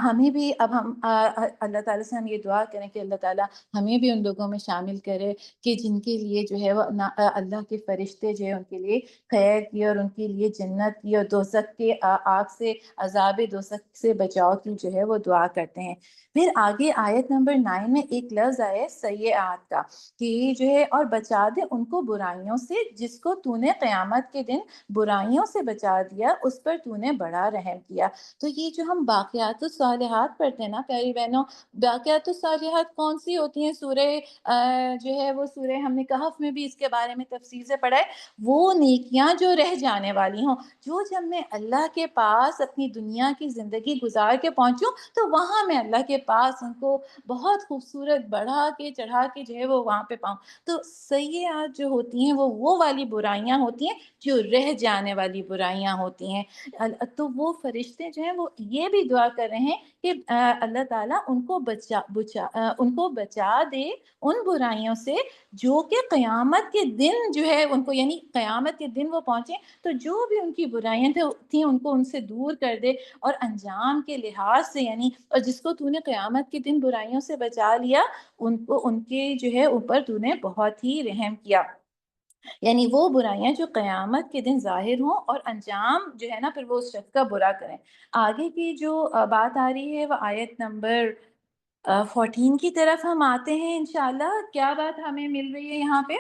ہمیں بھی اب ہم اللہ تعالیٰ سے ہم یہ دعا کریں کہ اللہ تعالیٰ ہمیں بھی ان لوگوں میں شامل کرے کہ جن کے لیے جو ہے وہ اللہ کے فرشتے جو ہے ان کے لیے خیر کی اور ان کے لیے جنت کی اور دوزخ کے آگ سے، عذاب دوزخ سے بچاؤ کی جو ہے وہ دعا کرتے ہیں۔ پھر آگے آیت نمبر 9 میں ایک لفظ آئے سیئات کا، کہ جو ہے اور بچا دے ان کو برائیوں سے جس کو تو نے قیامت کے دن برائیوں سے بچا دیا، اس پر تو نے بڑا رحم کیا۔ تو یہ جو ہم باقیات الصالحات پڑھتے ہیں نا پیاری بہنوں، باقیات الصالحات کون سی ہوتی ہیں؟ سورہ جو ہے وہ سورہ، ہم نے کہف میں بھی اس کے بارے میں تفصیل سے پڑھا ہے، وہ نیکیاں جو رہ جانے والی ہوں، جو جب میں اللہ کے پاس اپنی دنیا کی زندگی گزار کے پہنچوں تو وہاں میں اللہ کے پاس ان کو بہت خوبصورت بڑھا کے چڑھا کے جو ہے وہ وہاں پہ پاؤں۔ تو سیئات جو ہوتی ہیں وہ والی برائیاں ہوتی ہیں جو رہ جانے والی برائیاں ہوتی ہیں۔ تو وہ فرشتے جو ہیں وہ یہ بھی دعا کر رہے ہیں کہ اللہ تعالیٰ ان کو بچا دے ان برائیوں سے جو کہ قیامت کے دن جو ہے ان کو، یعنی قیامت کے دن وہ پہنچے تو جو بھی ان کی برائیاں تھیں ان کو ان سے دور کر دے، اور انجام کے لحاظ سے، یعنی اور جس کو تو نے قیامت کے دن برائیوں سے بچا لیا ان کو، ان کے جو ہے اوپر تو نے بہت ہی رحم کیا۔ یعنی وہ برائیاں جو قیامت کے دن ظاہر ہوں اور انجام جو ہے نا پھر وہ اس شخص کا برا کریں۔ آگے کی جو بات آ رہی ہے وہ آیت نمبر 14 کی طرف ہم آتے ہیں انشاءاللہ۔ کیا بات ہمیں مل رہی ہے یہاں پہ؟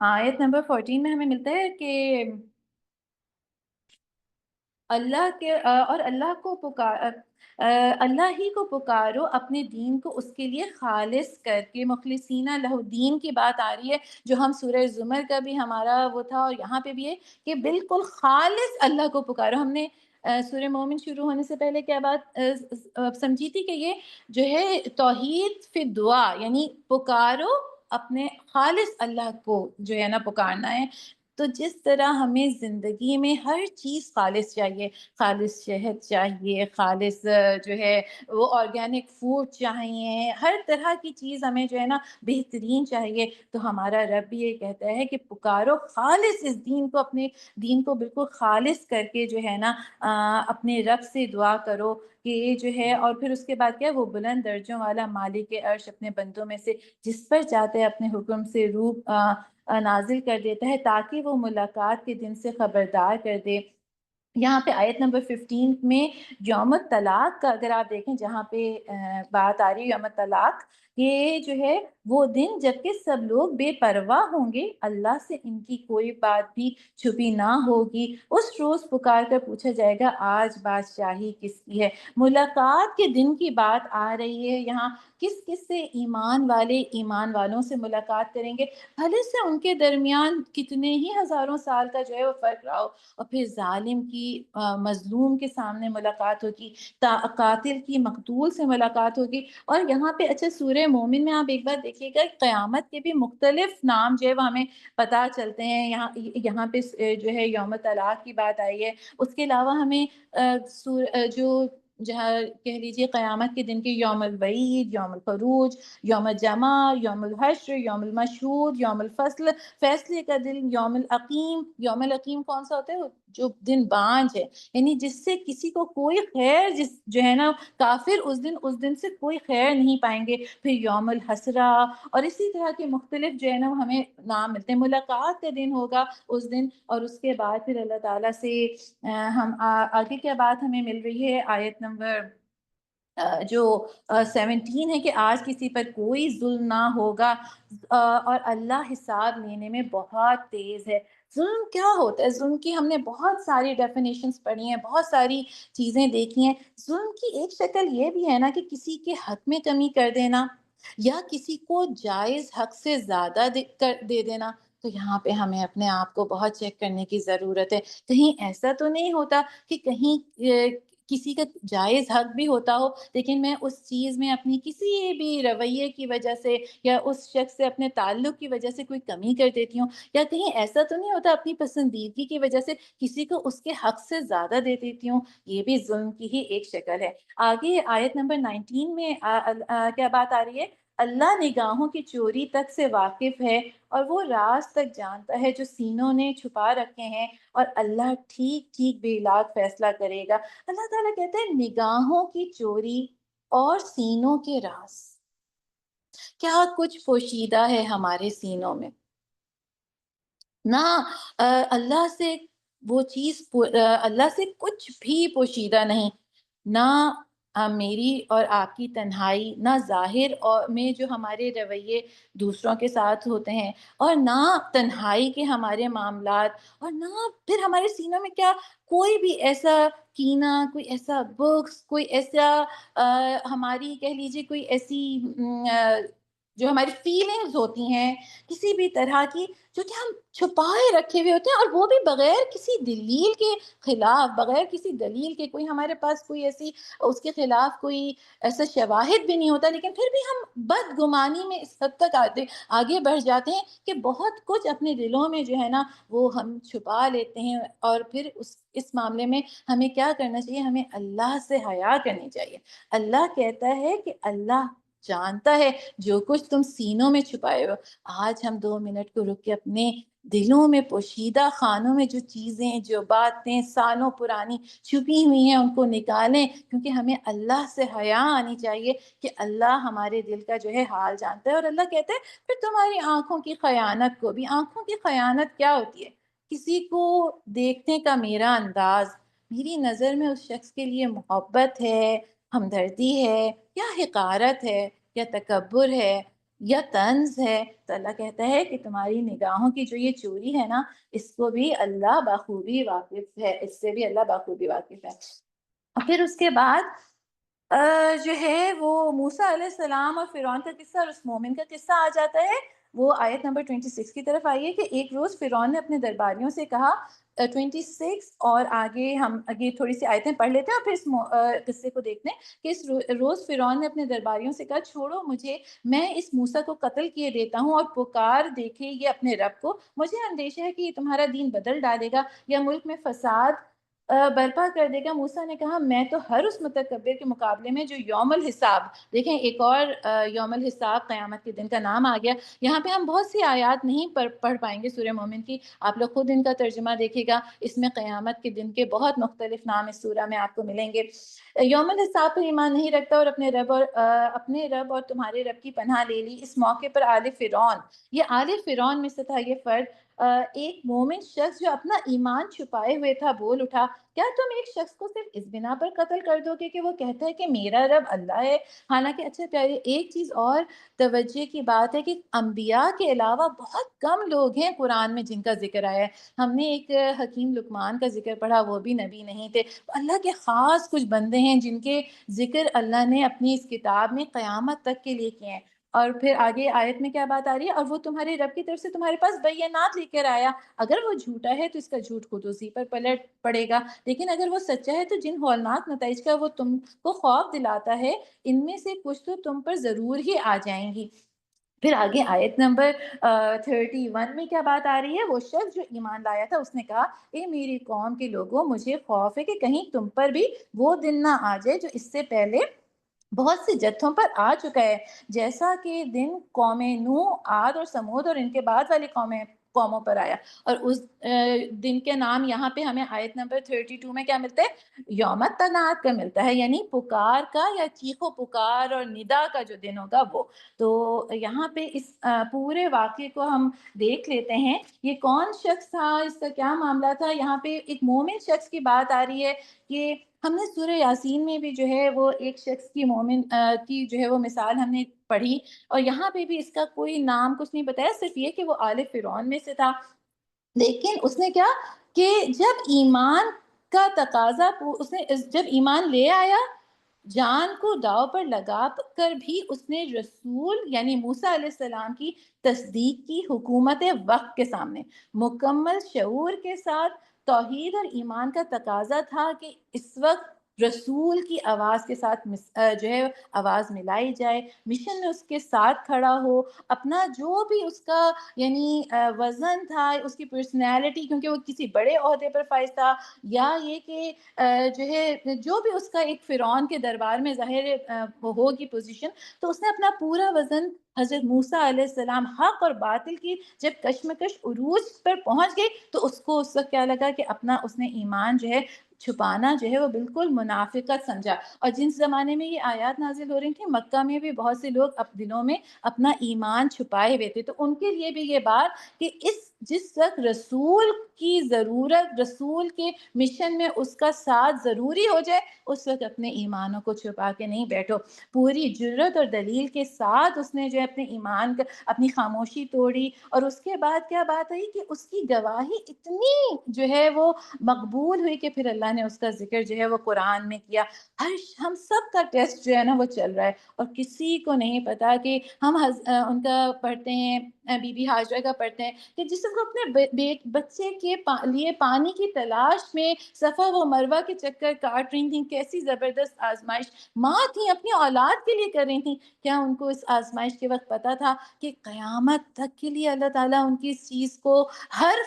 آیت نمبر 14 میں ہمیں ملتا ہے کہ اللہ کے اور اللہ کو اللہ ہی کو پکارو، اپنے دین کو اس کے لیے خالص کر کے، مخلصین لہ الدین کی بات آ رہی ہے جو ہم سورہ زمر کا بھی ہمارا وہ تھا، اور یہاں پہ بھی ہے کہ بالکل خالص اللہ کو پکارو۔ ہم نے سورہ مومن شروع ہونے سے پہلے کیا بات سمجھی تھی کہ یہ جو ہے توحید فی دعا، یعنی پکارو اپنے خالص اللہ کو جو ہے نا پکارنا ہے۔ تو جس طرح ہمیں زندگی میں ہر چیز خالص چاہیے، خالص شہد چاہیے، خالص جو ہے وہ آرگینک فوڈ چاہیے، ہر طرح کی چیز ہمیں جو ہے نا بہترین چاہیے، تو ہمارا رب بھی یہ کہتا ہے کہ پکارو خالص اس دین کو، اپنے دین کو بالکل خالص کر کے جو ہے نا اپنے رب سے دعا کرو کہ یہ جو ہے، اور پھر اس کے بعد کیا ہے، وہ بلند درجوں والا مالک عرش اپنے بندوں میں سے جس پر چاہتے ہیں اپنے حکم سے روح نازل کر دیتا ہے تاکہ وہ ملاقات کے دن سے خبردار کر دے۔ یہاں پہ آیت نمبر 15 میں یوم الطلاق کا اگر آپ دیکھیں، جہاں پہ بات آ رہی ہے یوم الطلاق، یہ جو ہے وہ دن جب کہ سب لوگ بے پرواہ ہوں گے، اللہ سے ان کی کوئی بات بھی چھپی نہ ہوگی۔ اس روز پکار کر پوچھا جائے گا آج بادشاہی کس کی ہے۔ ملاقات کے دن کی بات آ رہی ہے یہاں، کس کس سے؟ ایمان والے ایمان والوں سے ملاقات کریں گے، بھلے سے ان کے درمیان کتنے ہی ہزاروں سال کا جو ہے وہ فرق رہا ہو۔ اور پھر ظالم کی مظلوم کے سامنے ملاقات ہوگی، قاتل کی مقتول سے ملاقات ہوگی۔ اور یہاں پہ اچھا سورہ مومن میں آپ ایک بار دیکھیے گا، قیامت کے بھی مختلف نام جو ہے وہ ہمیں پتہ چلتے ہیں۔ یہاں پہ جو ہے یوم طلاق کی بات آئی ہے، اس کے علاوہ ہمیں جو جہاں کہہ لیجیے قیامت کے دن کے یوم الوعید، یوم الخروج، یوم الجمع، یوم الحشر، یوم المشہود، یوم الفصل، فیصلے کا دن، یوم العقیم۔ یوم العقیم کون سا ہوتا ہے؟ جو دن بانج ہے، یعنی جس سے کسی کو کوئی خیر، جس جو ہے نا کافر اس دن سے کوئی خیر نہیں پائیں گے۔ پھر یوم الحسرہ، اور اسی طرح کے مختلف جو ہے نا ہمیں نام ملتے ہیں۔ ملاقات کا دن ہوگا اس دن، اور اس کے بعد پھر اللہ تعالیٰ سے ہم آگے کیا بات ہمیں مل رہی ہے آیت نمبر جو 17 ہے کہ آج کسی پر کوئی ظلم نہ ہوگا، اور اللہ حساب لینے میں بہت تیز ہے۔ ظلم کیا ہوتا ہے؟ ظلم کی ہم نے بہت ساری ڈیفینیشنز پڑھی ہیں، بہت ساری چیزیں دیکھی ہیں۔ ظلم کی ایک شکل یہ بھی ہے نا کہ کسی کے حق میں کمی کر دینا، یا کسی کو جائز حق سے زیادہ دے دینا۔ تو یہاں پہ ہمیں اپنے آپ کو بہت چیک کرنے کی ضرورت ہے، کہیں ایسا تو نہیں ہوتا کہ کہیں کسی کا جائز حق بھی ہوتا ہو، لیکن میں اس چیز میں اپنی کسی بھی رویے کی وجہ سے یا اس شخص سے اپنے تعلق کی وجہ سے کوئی کمی کر دیتی ہوں، یا کہیں ایسا تو نہیں ہوتا اپنی پسندیدگی کی وجہ سے کسی کو اس کے حق سے زیادہ دے دیتی ہوں۔ یہ بھی ظلم کی ہی ایک شکل ہے۔ آگے آیت نمبر 19 میں کیا بات آ رہی ہے؟ اللہ نگاہوں کی چوری تک سے واقف ہے، اور وہ راز تک جانتا ہے جو سینوں نے چھپا رکھے ہیں، اور اللہ ٹھیک ٹھیک بے علاج فیصلہ کرے گا۔ اللہ تعالیٰ کہتے ہیں نگاہوں کی چوری اور سینوں کے راز، کیا کچھ پوشیدہ ہے ہمارے سینوں میں؟ نہ اللہ سے وہ چیز اللہ سے کچھ بھی پوشیدہ نہیں، نہ میری اور آپ کی تنہائی، نہ ظاہر اور میں جو ہمارے رویے دوسروں کے ساتھ ہوتے ہیں، اور نہ تنہائی کے ہمارے معاملات، اور نہ پھر ہمارے سینوں میں کیا کوئی بھی ایسا کینہ، کوئی ایسا بغض، کوئی ایسا ہماری کہہ لیجیے کوئی ایسی جو ہماری فیلنگز ہوتی ہیں کسی بھی طرح کی، جو کہ ہم چھپائے رکھے ہوئے ہوتے ہیں، اور وہ بھی بغیر کسی دلیل کے خلاف، بغیر کسی دلیل کے، کوئی ہمارے پاس کوئی ایسی اس کے خلاف کوئی ایسا شواہد بھی نہیں ہوتا، لیکن پھر بھی ہم بدگمانی میں اس حد تک آگے بڑھ جاتے ہیں کہ بہت کچھ اپنے دلوں میں جو ہے نا وہ ہم چھپا لیتے ہیں۔ اور پھر اس معاملے میں ہمیں کیا کرنا چاہیے؟ ہمیں اللہ سے حیا کرنی چاہیے۔ اللہ کہتا ہے کہ اللہ جانتا ہے جو کچھ تم سینوں میں چھپائے ہو۔ آج ہم 2 منٹ کو رک کے اپنے دلوں میں پوشیدہ خانوں میں جو چیزیں، جو باتیں سالوں پرانی چھپی ہوئی ہیں ان کو نکالیں، کیونکہ ہمیں اللہ سے حیا آنی چاہیے کہ اللہ ہمارے دل کا جو ہے حال جانتا ہے۔ اور اللہ کہتا ہے پھر تمہاری آنکھوں کی خیانت کو بھی۔ آنکھوں کی خیانت کیا ہوتی ہے؟ کسی کو دیکھنے کا میرا انداز، میری نظر میں اس شخص کے لیے محبت ہے، ہمدردی ہے، یا حقارت ہے، یا تکبر ہے، یا طنز ہے، تو اللہ کہتا ہے کہ تمہاری نگاہوں کی جو یہ چوری ہے نا، اس کو بھی اللہ بخوبی واقف ہے، اس سے بھی اللہ بخوبی واقف ہے۔ پھر اس کے بعد جو ہے وہ موسیٰ علیہ السلام اور فرعون کا قصہ اور اس مومن کا قصہ آ جاتا ہے۔ وہ آیت نمبر 26 کی طرف آئیے کہ ایک روز فرعون نے اپنے درباریوں سے کہا، 26 اور آگے ہم آگے تھوڑی سی آیتیں پڑھ لیتے ہیں اور پھر اس قصے کو دیکھتے ہیں کہ اس روز فرعون نے اپنے درباریوں سے کہا، چھوڑو مجھے، میں اس موسیٰ کو قتل کیے دیتا ہوں، اور پکار دیکھے یہ اپنے رب کو، مجھے اندیشہ ہے کہ یہ تمہارا دین بدل ڈالے گا یا ملک میں فساد برپا کر دے گا۔ موسیٰ نے کہا، میں تو ہر اس متکبر کے مقابلے میں جو یوم الحساب، دیکھیں ایک اور یوم الحساب قیامت کے دن کا نام آ گیا۔ یہاں پہ ہم بہت سی آیات نہیں پڑھ پائیں گے سورہ مومن کی، آپ لوگ خود ان کا ترجمہ دیکھے گا، اس میں قیامت کے دن کے بہت مختلف نام اس سورہ میں آپ کو ملیں گے۔ یوم الحساب پر ایمان نہیں رکھتا اور اپنے رب اور تمہارے رب کی پناہ لے لی۔ اس موقع پر آل فرعون، یہ آل فرعون میں سے تھا یہ فرد، ایک مومن شخص جو اپنا ایمان چھپائے ہوئے تھا بول اٹھا، کیا تم ایک شخص کو صرف اس بنا پر قتل کر دو گے کہ وہ کہتا ہے کہ میرا رب اللہ ہے؟ حالانکہ اچھا پیارے، ایک چیز اور توجہ کی بات ہے کہ انبیاء کے علاوہ بہت کم لوگ ہیں قرآن میں جن کا ذکر آیا ہے۔ ہم نے ایک حکیم لقمان کا ذکر پڑھا، وہ بھی نبی نہیں تھے۔ اللہ کے خاص کچھ بندے ہیں جن کے ذکر اللہ نے اپنی اس کتاب میں قیامت تک کے لیے کیے ہیں۔ اور پھر آگے آیت میں کیا بات آ رہی ہے؟ اور وہ تمہارے رب کی طرف سے تمہارے پاس بینات لے کر آیا، اگر وہ جھوٹا ہے تو اس کا جھوٹ خود اسی پر پلٹ پڑے گا، لیکن اگر وہ سچا ہے تو جن ہولناک نتائج کا وہ تم کو خوف دلاتا ہے، ان میں سے کچھ تو تم پر ضرور ہی آ جائیں گی۔ پھر آگے آیت نمبر 31 میں کیا بات آ رہی ہے؟ وہ شخص جو ایمان لایا تھا اس نے کہا، اے میری قوم کے لوگوں، مجھے خوف ہے کہ کہیں تم پر بھی وہ دن نہ آ جائے جو اس سے پہلے بہت سے جتھوں پر آ چکا ہے، جیسا کہ دن قوم نوح، عاد اور سمود اور ان کے بعد والی قوموں پر آیا۔ اور اس دن کے نام یہاں پہ ہمیں آیت نمبر 32 میں کیا ملتا ہے؟ یوم التناد کا ملتا ہے، یعنی پکار کا یا چیخ و پکار اور ندا کا جو دن ہوگا وہ۔ تو یہاں پہ اس پورے واقعے کو ہم دیکھ لیتے ہیں، یہ کون شخص تھا، اس کا کیا معاملہ تھا۔ یہاں پہ ایک مومن شخص کی بات آ رہی ہے کہ ہم نے سورہ یاسین میں بھی جو ہے وہ ایک شخص کی مومن کی جو ہے وہ مثال ہم نے پڑھی، اور یہاں پہ بھی اس کا کوئی نام کچھ نہیں بتایا، صرف یہ کہ وہ آل فرعون میں سے تھا۔ لیکن اس نے کیا کہ جب ایمان کا تقاضا اس نے جب ایمان لے آیا، جان کو داؤ پر لگا کر بھی اس نے رسول یعنی موسیٰ علیہ السلام کی تصدیق کی، حکومت وقت کے سامنے مکمل شعور کے ساتھ۔ توحید اور ایمان کا تقاضا تھا کہ اس وقت رسول کی آواز کے ساتھ جو ہے آواز ملائی جائے، مشن میں اس کے ساتھ کھڑا ہو، اپنا جو بھی اس کا یعنی وزن تھا، اس کی پرسنالٹی، کیونکہ وہ کسی بڑے عہدے پر فائز تھا، یا یہ کہ جو ہے جو بھی اس کا ایک فرعون کے دربار میں ظاہر ہوگی پوزیشن، تو اس نے اپنا پورا وزن حضرت موسیٰ علیہ السلام حق اور باطل کی جب کشمکش عروج پر پہنچ گئی تو اس کو اس وقت کیا لگا کہ اپنا اس نے ایمان جو ہے چھپانا جو ہے وہ بالکل منافقت سمجھا۔ اور جس زمانے میں یہ آیات نازل ہو رہی تھیں، مکہ میں بھی بہت سے لوگ دلوں میں اپنا ایمان چھپائے ہوئے تھے، تو ان کے لیے بھی یہ بات کہ جس وقت رسول کی ضرورت، رسول کے مشن میں اس کا ساتھ ضروری ہو جائے، اس وقت اپنے ایمانوں کو چھپا کے نہیں بیٹھو۔ پوری جرت اور دلیل کے ساتھ اس نے جو ہے اپنے ایمان کا اپنی خاموشی توڑی، اور اس کے بعد کیا بات آئی کہ اس کی گواہی اتنی جو ہے وہ مقبول ہوئی کہ پھر اللہ نے اس کا ذکر جو ہے وہ قرآن میں کیا۔ ہم سب کا ٹیسٹ جو ہے نا وہ چل رہا ہے، اور کسی کو نہیں پتا کہ ہم ان کا پڑھتے ہیں، بی بی ہاجرہ کا پڑھتے ہیں کہ جس کو اپنے بچے کے لیے پانی کی تلاش میں صفا و مروہ کے چکر کاٹ رہی تھیں، کیسی زبردست آزمائش ماں تھیں اپنی اولاد کے لیے کر رہی تھیں، کیا ان کو اس آزمائش کے وقت پتا تھا کہ قیامت تک کے لیے اللہ تعالیٰ ان کی اس چیز کو ہر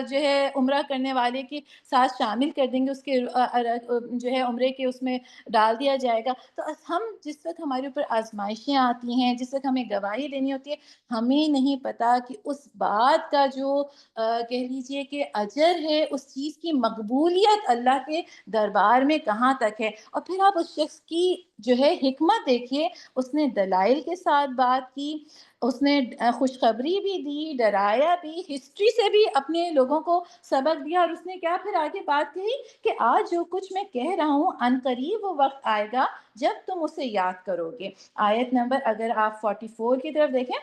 جو ہے عمرہ کرنے والے کے ساتھ شامل کر دیں گے، اس کے جو ہے عمرے کے اس میں ڈال دیا جائے گا۔ تو ہم جس وقت ہمارے اوپر آزمائشیں آتی ہیں، جس وقت ہمیں گواہی دینی ہوتی ہے، ہمیں نہیں پتا کہ اس بات کا جو کہہ لیجئے کہ اجر ہے، اس چیز کی مقبولیت اللہ کے دربار میں کہاں تک ہے۔ اور پھر آپ اس شخص کی جو ہے حکمت دیکھیے، اس نے دلائل کے ساتھ بات کی، اس نے خوشخبری بھی دی، ڈرایا بھی، ہسٹری سے بھی اپنے لوگوں کو سبق دیا، اور اس نے کیا پھر آگے بات کہی کہ آج جو کچھ میں کہہ رہا ہوں عنقریب وہ وقت آئے گا جب تم اسے یاد کرو گے۔ آیت نمبر اگر آپ 44 کی طرف دیکھیں،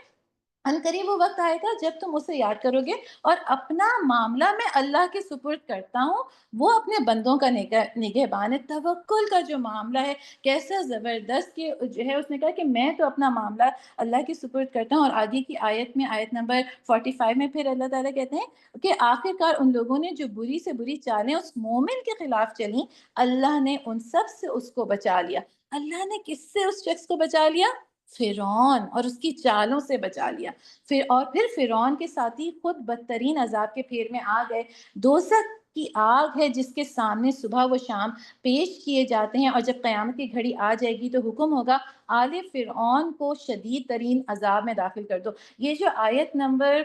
عنقریب وہ وقت آئے گا جب تم اسے یاد کرو گے اور اپنا معاملہ میں اللہ کے سپرد کرتا ہوں، وہ اپنے بندوں کا نگہبان ہے۔ توکل کا جو معاملہ ہے کیسا زبردست کہ جو ہے اس نے کہا کہ میں تو اپنا معاملہ اللہ کے سپرد کرتا ہوں۔ اور آگے کی آیت میں آیت نمبر 45 میں پھر اللہ تعالیٰ کہتے ہیں کہ آخر کار ان لوگوں نے جو بری سے بری چالیں اس مومن کے خلاف چلیں، اللہ نے ان سب سے اس کو بچا لیا۔ اللہ نے کس سے اس شخص کو بچا لیا؟ فرعون اور اس کی چالوں سے بچا لیا۔ پھر فرعون کے ساتھی خود بدترین عذاب کے پھیر میں آ گئے۔ دوزخ کی آگ ہے جس کے سامنے صبح و شام پیش کیے جاتے ہیں، اور جب قیامت کی گھڑی آ جائے گی تو حکم ہوگا آل فرعون کو شدید ترین عذاب میں داخل کر دو۔ یہ جو آیت نمبر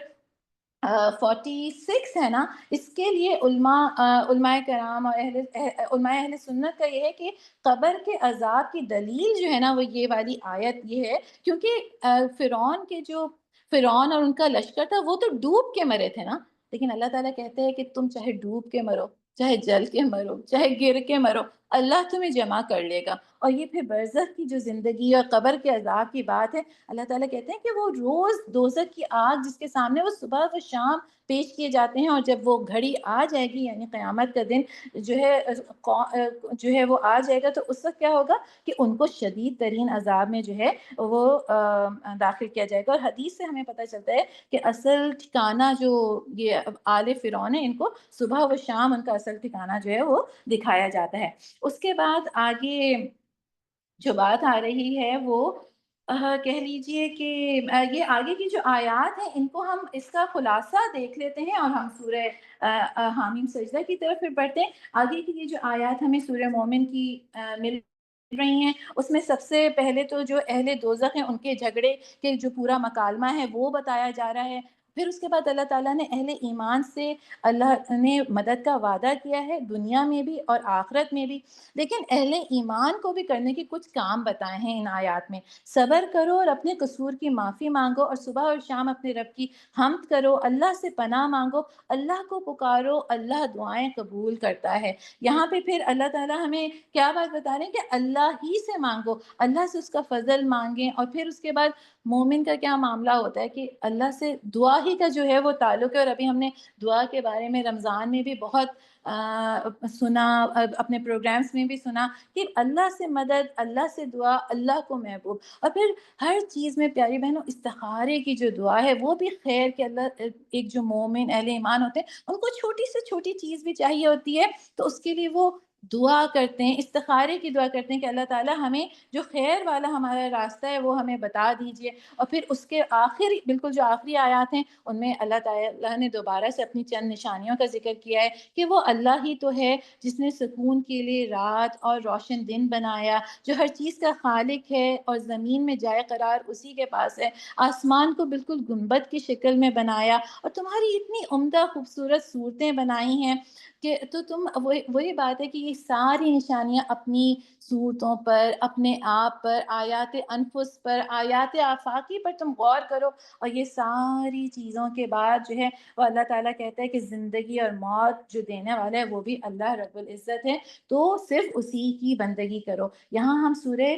46 ہے نا، اس کے لیے علماء کرام اور علماء اہل سنت کا یہ ہے کہ قبر کے عذاب کی دلیل جو ہے نا وہ یہ والی آیت یہ ہے، کیونکہ فرعون کے جو فرعون اور ان کا لشکر تھا وہ تو ڈوب کے مرے تھے نا، لیکن اللہ تعالیٰ کہتے ہیں کہ تم چاہے ڈوب کے مرو، چاہے جل کے مرو، چاہے گر کے مرو، اللہ تمہیں جمع کر لے گا۔ اور یہ پھر برزخ کی جو زندگی اور قبر کے عذاب کی بات ہے، اللہ تعالیٰ کہتے ہیں کہ وہ روز دوزخ کی آگ جس کے سامنے وہ صبح و شام پیش کیے جاتے ہیں، اور جب وہ گھڑی آ جائے گی یعنی قیامت کا دن جو ہے جو ہے وہ آ جائے گا، تو اس وقت کیا ہوگا کہ ان کو شدید ترین عذاب میں جو ہے وہ داخل کیا جائے گا۔ اور حدیث سے ہمیں پتہ چلتا ہے کہ اصل ٹھکانہ جو یہ آل فرعون ہے، ان کو صبح و شام ان کا اصل ٹھکانہ جو ہے وہ دکھایا جاتا ہے۔ اس کے بعد آگے جو بات آ رہی ہے وہ کہہ لیجئے کہ یہ آگے کی جو آیات ہیں ان کو ہم اس کا خلاصہ دیکھ لیتے ہیں اور ہم سورہ حامیم سجدہ کی طرف پھر بڑھتے ہیں۔ آگے کی یہ جو آیات ہمیں سورہ مومن کی مل رہی ہیں، اس میں سب سے پہلے تو جو اہل دوزخ ہیں ان کے جھگڑے کے جو پورا مکالمہ ہے وہ بتایا جا رہا ہے۔ پھر اس کے بعد اللہ تعالیٰ نے اہل ایمان سے اللہ نے مدد کا وعدہ کیا ہے دنیا میں بھی اور آخرت میں بھی، لیکن اہل ایمان کو بھی کرنے کے کچھ کام بتائے ہیں ان آیات میں۔ صبر کرو اور اپنے قصور کی معافی مانگو، اور صبح اور شام اپنے رب کی حمد کرو، اللہ سے پناہ مانگو، اللہ کو پکارو، اللہ دعائیں قبول کرتا ہے۔ یہاں پہ پھر اللہ تعالیٰ ہمیں کیا بات بتا رہے ہیں کہ اللہ ہی سے مانگو، اللہ سے اس کا فضل مانگیں۔ اور پھر اس کے بعد مومن کا کیا معاملہ ہوتا ہے کہ اللہ سے دعا ہی کا جو ہے وہ تعلق ہے، اور ابھی ہم نے دعا کے بارے میں رمضان میں بھی بہت سنا، اپنے پروگرامز میں بھی سنا کہ اللہ سے مدد، اللہ سے دعا، اللہ کو محبوب۔ اور پھر ہر چیز میں پیاری بہنوں استخارے کی جو دعا ہے وہ بھی خیر کہ اللہ ایک جو مومن اہل ایمان ہوتے ہیں ان کو چھوٹی سے چھوٹی چیز بھی چاہیے ہوتی ہے تو اس کے لیے وہ دعا کرتے ہیں، استخارے کی دعا کرتے ہیں کہ اللہ تعالیٰ ہمیں جو خیر والا ہمارا راستہ ہے وہ ہمیں بتا دیجئے۔ اور پھر اس کے آخری بالکل جو آخری آیات ہیں ان میں اللہ تعالیٰ نے دوبارہ سے اپنی چند نشانیوں کا ذکر کیا ہے کہ وہ اللہ ہی تو ہے جس نے سکون کے لیے رات اور روشن دن بنایا، جو ہر چیز کا خالق ہے، اور زمین میں جائے قرار اسی کے پاس ہے، آسمان کو بالکل گنبد کی شکل میں بنایا، اور تمہاری اتنی عمدہ خوبصورت صورتیں بنائی ہیں کہ تو تم وہی بات ہے کہ یہ ساری نشانیاں اپنی صورتوں پر، اپنے آپ پر، آیات انفس پر، آیات آفاقی پر تم غور کرو، اور یہ ساری چیزوں کے بعد جو ہے وہ اللہ تعالیٰ کہتا ہے کہ زندگی اور موت جو دینے والا ہے وہ بھی اللہ رب العزت ہے، تو صرف اسی کی بندگی کرو۔ یہاں ہم سورہ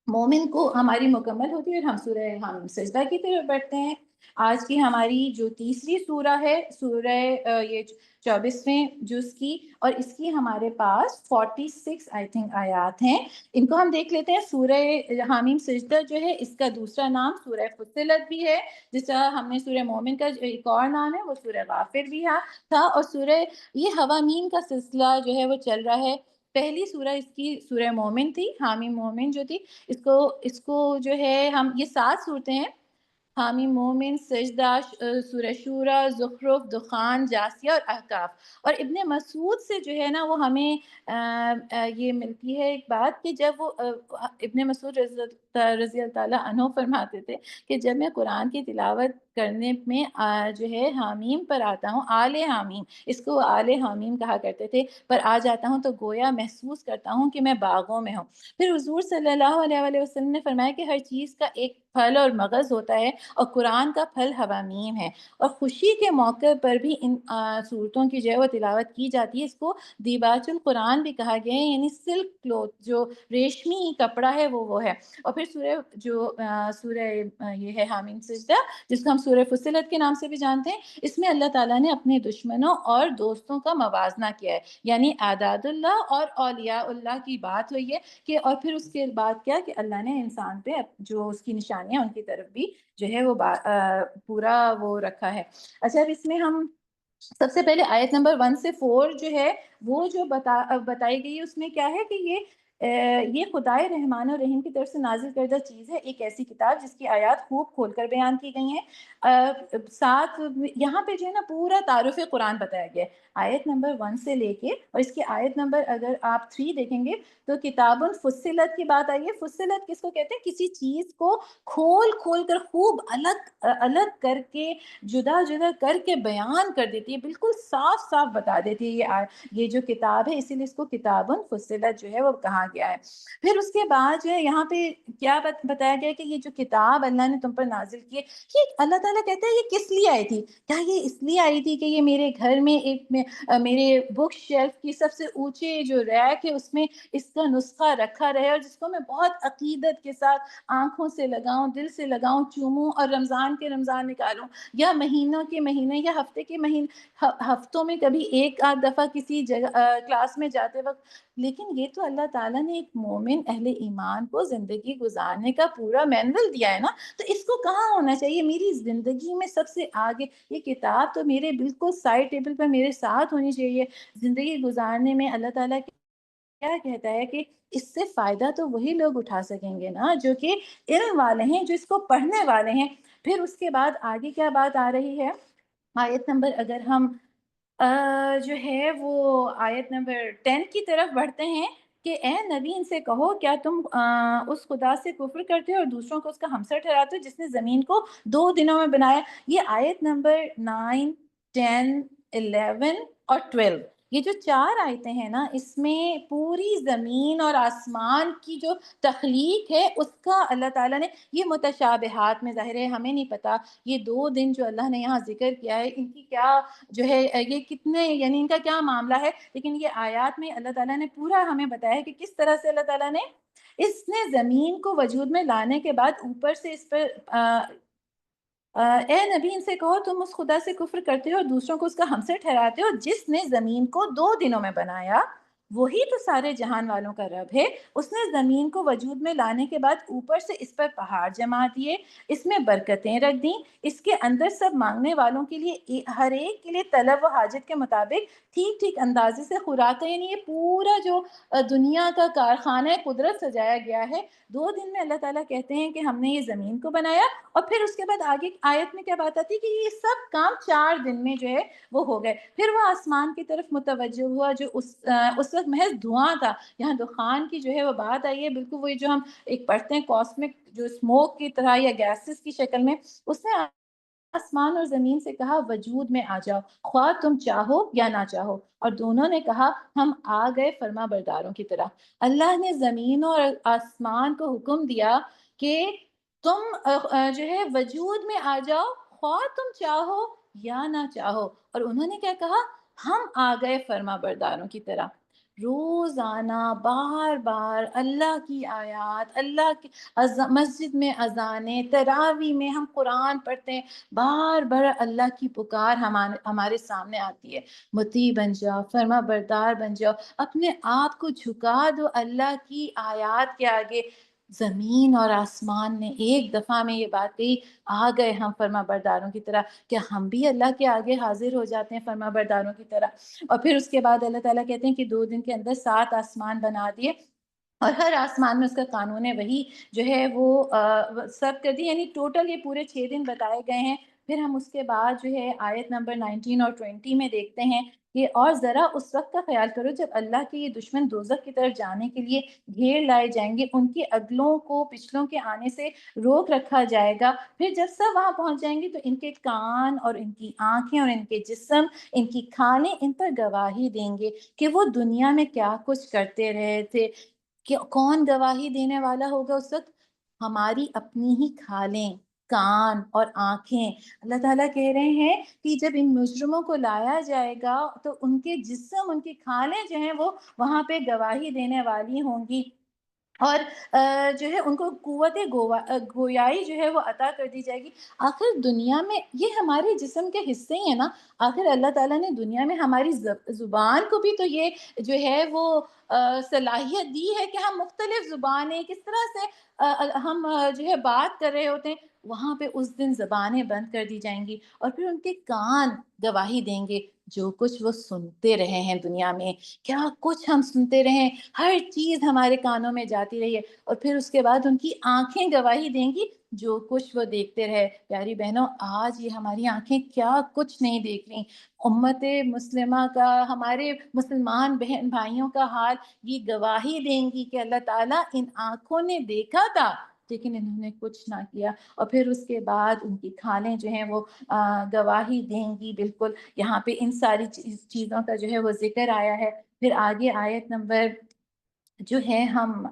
مومن کو ہماری مکمل ہوتی ہے اور ہم سورہ ہم سجدہ کی طرف بڑھتے ہیں۔ آج کی ہماری جو تیسری سورہ ہے سورہ یہ 24ویں جز کی، اور اس کی ہمارے پاس 46 آئی تھنک آیات ہیں۔ ان کو ہم دیکھ لیتے ہیں۔ سورہ حامیم سجدہ جو ہے اس کا دوسرا نام سورہ فصلت بھی ہے، جس طرح ہم نے سورہ مومن کا ایک اور نام ہے وہ سورہ غافر بھی تھا، اور سورہ یہ حوامیم کا سلسلہ جو ہے وہ چل رہا ہے۔ پہلی سورہ اس کی سورہ مومن تھی، حامیم مومن جو تھی، اس کو جو ہے ہم یہ 7 صورتیں ہیں، حامی مومن، سجدہ، سورہ شورى، زخرف، دخان، جاثیہ اور احقاف۔ اور ابن مسعود سے جو ہے نا وہ ہمیں یہ ملتی ہے ایک بات کہ جب وہ ابن مسعود رضی اللہ تعالیٰ عنہ فرماتے تھے کہ جب میں قرآن کی تلاوت کرنے میں جو ہے حامیم پر آتا ہوں، آل حامیم، اس کو آل حامیم کہا کرتے تھے، پر آ جاتا ہوں تو گویا محسوس کرتا ہوں کہ میں باغوں میں ہوں۔ پھر حضور صلی اللہ علیہ وسلم نے فرمایا کہ ہر چیز کا ایک پھل اور مغز ہوتا ہے، اور قرآن کا پھل حوامیم ہے، اور خوشی کے موقع پر بھی ان صورتوں کی جو ہے وہ تلاوت کی جاتی ہے۔ اس کو دیباج القرآن بھی کہا گیا ہے، یعنی سلک کلوتھ، جو ریشمی کپڑا ہے وہ ہے۔ اور پھر سورہ یہ ہے حامیم سجدہ، جس کو ہم سورہ فصلت کے نام سے بھی جانتے ہیں، اس میں اللہ تعالیٰ نے اپنے دشمنوں اور دوستوں کا موازنہ کیا ہے، یعنی اعداد اللہ اور اولیاء اللہ کی بات ہوئی ہے کہ، اور پھر اس کے بعد کیا کہ اللہ نے انسان پہ جو اس کی نشانیاں ان کی طرف بھی جو ہے وہ پورا وہ رکھا ہے۔ اچھا، اب اس میں ہم سب سے پہلے آیت نمبر 1 سے 4 جو ہے وہ جو بتائی گئی ہے اس میں کیا ہے کہ یہ خدائے رحمان و رحیم کی طرف سے نازل کردہ چیز ہے، ایک ایسی کتاب جس کی آیات خوب کھول کر بیان کی گئی ہیں۔ ساتھ یہاں پہ جو ہے نا پورا تعارف قرآن بتایا گیا ہے، آیت نمبر 1 سے لے کے، اور اس کی آیت نمبر اگر آپ 3 دیکھیں گے تو کتاب فصلت کی بات آئی ہے۔ فصلت کس کو کہتے ہیں؟ کسی چیز کو کھول کھول کر خوب الگ الگ کر کے، جدا جدا کر کے بیان کر دیتی ہے، بالکل صاف صاف بتا دیتی ہے یہ جو کتاب ہے، اسی لیے اس کو کتاب فصلت جو ہے وہ کہا گیا ہے۔ پھر اس کے بعد جو ہے یہاں پہ کیا بتایا گیا کہ یہ جو کتاب اللہ نے تم پر نازل کی ہے، یہ اللہ تعالیٰ کہتا ہے یہ کس لیے آئی تھی؟ کیا یہ اس لیے آئی تھی کہ یہ میرے گھر میں میرے بک شیلف کی سب سے اونچے جو ریک ہے اس میں اس کا نسخہ رکھا رہے، اور جس کو میں بہت عقیدت کے ساتھ آنکھوں سے لگاؤں، دل سے لگاؤں، چوموں، اور رمضان کے رمضان نکالوں، یا مہینوں کے مہینے، یا ہفتے کے مہینے، ہفتوں میں کبھی ایک آدھ دفعہ کسی جگہ کلاس میں جاتے وقت۔ لیکن یہ تو اللہ تعالیٰ نے ایک مومن اہل ایمان کو زندگی گزارنے کا پورا مینول دیا ہے نا، تو اس کو کہاں ہونا چاہیے؟ میری زندگی میں سب سے آگے یہ کتاب تو میرے بالکل سائڈ ٹیبل پر میرے ساتھ ہونی چاہیے۔ زندگی گزارنے میں اللہ تعالیٰ کیا کہتا ہے کہ اس سے فائدہ تو وہی لوگ اٹھا سکیں گے نا جو کہ علم والے ہیں، جو اس کو پڑھنے والے ہیں۔ پھر اس کے بعد آگے کیا بات آ رہی ہے؟ آیت نمبر اگر ہم جو ہے وہ آیت نمبر 10 کی طرف بڑھتے ہیں کہ اے نبی ان سے کہو کیا تم اس خدا سے کفر کرتے ہو اور دوسروں کو اس کا ہمسر ٹھہراتے ہو جس نے زمین کو 2 دنوں میں بنایا۔ یہ آیت نمبر 9، 10، 11 اور 12، یہ جو 4 آیتیں ہیں نا، اس میں پوری زمین اور آسمان کی جو تخلیق ہے اس کا اللہ تعالیٰ نے، یہ متشابہات میں ظاہر ہے، ہمیں نہیں پتا یہ 2 دن جو اللہ نے یہاں ذکر کیا ہے ان کی کیا جو ہے یہ کتنے، یعنی ان کا کیا معاملہ ہے، لیکن یہ آیات میں اللہ تعالیٰ نے پورا ہمیں بتایا کہ کس طرح سے اللہ تعالیٰ نے اس نے زمین کو وجود میں لانے کے بعد اوپر سے اس پر اے نبی ان سے کہو تم اس خدا سے کفر کرتے ہو اور دوسروں کو اس کا ہمسر ٹھہراتے ہو جس نے زمین کو 2 دنوں میں بنایا، وہی تو سارے جہان والوں کا رب ہے۔ اس نے زمین کو وجود میں لانے کے بعد اوپر سے اس پر پہاڑ جما دیے، اس میں برکتیں رکھ دیں، اس کے اندر سب مانگنے والوں کے لیے ہر ایک کے لیے طلب و حاجت کے مطابق ٹھیک ٹھیک اندازے سے خوراک ہے۔ یعنی یہ پورا جو دنیا کا کارخانہ قدرت سجایا گیا ہے، 2 دن میں اللہ تعالیٰ کہتے ہیں کہ ہم نے یہ زمین کو بنایا، اور پھر اس کے بعد آگے آیت میں کیا بات آتی ہے کہ یہ سب کام 4 دن میں جو ہے وہ ہو گئے۔ پھر وہ آسمان کی طرف متوجہ ہوا جو اس وقت محض دھواں تھا، یہاں دخان کی جو ہے وہ بات آئی ہے، بالکل وہی جو ہم ایک پڑھتے ہیں کاسمک جو اسموک کی طرح یا گیسز کی شکل میں۔ اس نے آسمان اور زمین سے کہا وجود میں آ جاؤ، خواہ تم چاہو یا نہ چاہو، اور دونوں نے کہا ہم آ گئے فرما برداروں کی طرح۔ اللہ نے زمین اور آسمان کو حکم دیا کہ تم جو ہے وجود میں آ جاؤ، خواہ تم چاہو یا نہ چاہو، اور انہوں نے کیا کہا؟ ہم آ گئے فرما برداروں کی طرح۔ روزانہ بار بار اللہ کی آیات، اللہ کی مسجد میں اذانیں، تراویح میں ہم قرآن پڑھتے ہیں، بار بار اللہ کی پکار ہمارے سامنے آتی ہے، مطیع بن جاؤ، فرما بردار بن جاؤ، اپنے آپ کو جھکا دو اللہ کی آیات کے آگے۔ زمین اور آسمان نے ایک دفعہ میں یہ بات کہی، آ گئے ہم فرما برداروں کی طرح۔ کیا ہم بھی اللہ کے آگے حاضر ہو جاتے ہیں فرما برداروں کی طرح؟ اور پھر اس کے بعد اللہ تعالیٰ کہتے ہیں کہ 2 دن کے اندر 7 آسمان بنا دیے، اور ہر آسمان میں اس کا قانون وہی جو ہے وہ سب کر دی، یعنی ٹوٹل یہ پورے 6 دن بتائے گئے ہیں۔ پھر ہم اس کے بعد جو ہے آیت نمبر 19 اور 20 میں دیکھتے ہیں کہ اور ذرا اس وقت کا خیال کرو جب اللہ کے یہ دشمن دوزخ کی طرف جانے کے لیے گھیر لائے جائیں گے، ان کے اگلوں کو پچھلوں کے آنے سے روک رکھا جائے گا۔ پھر جب سب وہاں پہنچ جائیں گے تو ان کے کان اور ان کی آنکھیں اور ان کے جسم، ان کی کھالیں ان پر گواہی دیں گے کہ وہ دنیا میں کیا کچھ کرتے رہے تھے۔ کون گواہی دینے والا ہوگا اس وقت؟ ہماری اپنی ہی کھالیں، کان اور آنکھیں۔ اللہ تعالیٰ کہہ رہے ہیں کہ جب ان مجرموں کو لایا جائے گا تو ان کے جسم، ان کی کھالیں جو ہیں وہ وہاں پہ گواہی دینے والی ہوں گی، اور جو ہے ان کو قوت گویائی جو ہے وہ عطا کر دی جائے گی۔ آخر دنیا میں یہ ہمارے جسم کے حصے ہی ہیں نا، آخر اللہ تعالیٰ نے دنیا میں ہماری زبان کو بھی تو یہ جو ہے وہ صلاحیت دی ہے کہ ہم مختلف زبانیں کس طرح سے ہم جو ہے بات کر رہے ہوتے ہیں، وہاں پہ اس دن زبانیں بند کر دی جائیں گی، اور پھر ان کے کان گواہی دیں گے جو کچھ وہ سنتے رہے ہیں دنیا میں، کیا کچھ ہم سنتے رہے، ہر چیز ہمارے کانوں میں جاتی رہی ہے، اور پھر اس کے بعد ان کی آنکھیں گواہی دیں گی جو کچھ وہ دیکھتے رہے۔ پیاری بہنوں، آج یہ ہماری آنکھیں کیا کچھ نہیں دیکھ رہی، امت مسلمہ کا، ہمارے مسلمان بہن بھائیوں کا حال یہ گواہی دیں گی کہ اللہ تعالیٰ ان آنکھوں نے دیکھا تھا لیکن انہوں نے کچھ نہ کیا، اور پھر اس کے بعد ان کی کھالیں جو ہیں وہ گواہی دیں گی۔ بالکل یہاں پہ ان ساری چیزوں کا جو ہے وہ ذکر آیا ہے۔ پھر آگے آیت نمبر جو ہے ہم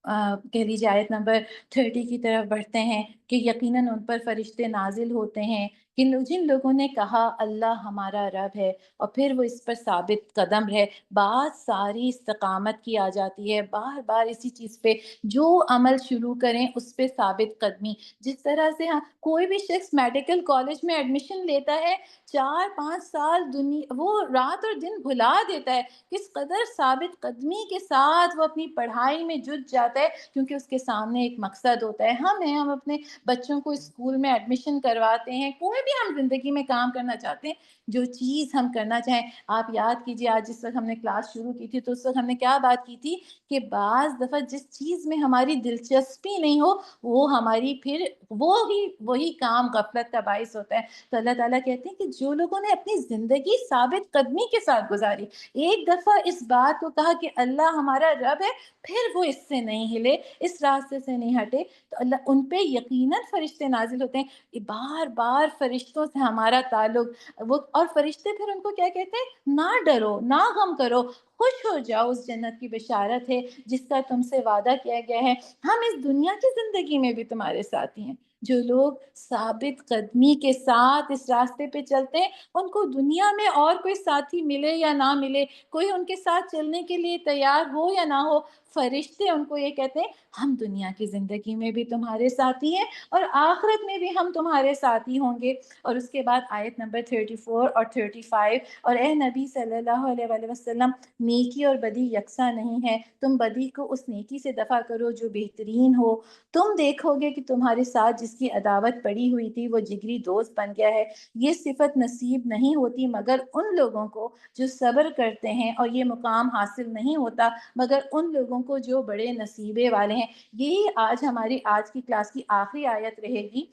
کہہ لیجیے آیت نمبر 30 کی طرف بڑھتے ہیں کہ یقیناً ان پر فرشتے نازل ہوتے ہیں کہ جن لوگوں نے کہا اللہ ہمارا رب ہے اور پھر وہ اس پر ثابت قدم رہے، بات ساری استقامت کی آ جاتی ہے، بار بار اسی چیز پہ جو عمل شروع کریں اس پہ ثابت قدمی. جس طرح سے ہاں کوئی بھی شخص میڈیکل کالج میں ایڈمیشن لیتا ہے، 4-5 سال دنیا وہ رات اور دن بھلا دیتا ہے، کس قدر ثابت قدمی کے ساتھ وہ اپنی پڑھائی میں جٹ جاتا ہے، کیونکہ اس کے سامنے ایک مقصد ہوتا ہے. ہم اپنے بچوں کو اسکول میں ایڈمیشن کرواتے ہیں، کوئی بھی ہم زندگی میں کام کرنا چاہتے ہیں، جو چیز ہم کرنا چاہیں. آپ یاد کیجیے آج جس وقت ہم نے کلاس شروع کی تھی تو اس وقت ہم نے کیا بات کی تھی کہ بعض دفعہ جس چیز میں ہماری دلچسپی نہیں ہو وہ ہماری پھر وہی کام غفلت کا باعث ہوتا ہے. تو اللہ تعالیٰ کہتے ہیں کہ جو لوگوں نے اپنی زندگی ثابت قدمی کے ساتھ گزاری، ایک دفعہ اس بات کو کہا کہ اللہ ہمارا رب ہے، پھر وہ اس سے نہیں ہلے، اس راستے سے نہیں ہٹے، تو اللہ ان پہ یقیناً فرشتے نازل ہوتے ہیں. بار بار فرشتوں سے ہمارا تعلق وہ، اور فرشتے پھر ان کو کیا کہتے ہیں، نہ ڈرو نہ غم کرو، خوش ہو جاؤ، اس جنت کی بشارت ہے جس کا تم سے وعدہ کیا گیا ہے، ہم اس دنیا کی زندگی میں بھی تمہارے ساتھی ہیں. جو لوگ ثابت قدمی کے ساتھ اس راستے پہ چلتے ہیں، ان کو دنیا میں اور کوئی ساتھی ملے یا نہ ملے، کوئی ان کے ساتھ چلنے کے لیے تیار ہو یا نہ ہو، فرشتے ان کو یہ کہتے ہیں ہم دنیا کی زندگی میں بھی تمہارے ساتھی ہیں اور آخرت میں بھی ہم تمہارے ساتھی ہوں گے. اور اس کے بعد آیت نمبر 34 اور 35، اور اے نبی صلی اللہ علیہ وآلہ وسلم، نیکی اور بدی یکساں نہیں ہے، تم بدی کو اس نیکی سے دفع کرو جو بہترین ہو. تم دیکھو گے کہ تمہارے ساتھ جس کی عداوت پڑی ہوئی تھی وہ جگری دوست بن گیا ہے. یہ صفت نصیب نہیں ہوتی مگر ان لوگوں کو جو صبر کرتے ہیں، اور یہ مقام حاصل نہیں ہوتا مگر ان لوگوں کو جو بڑے نصیبے والے ہیں. یہی آج ہماری آج کی کلاس کی آخری آیت رہے گی،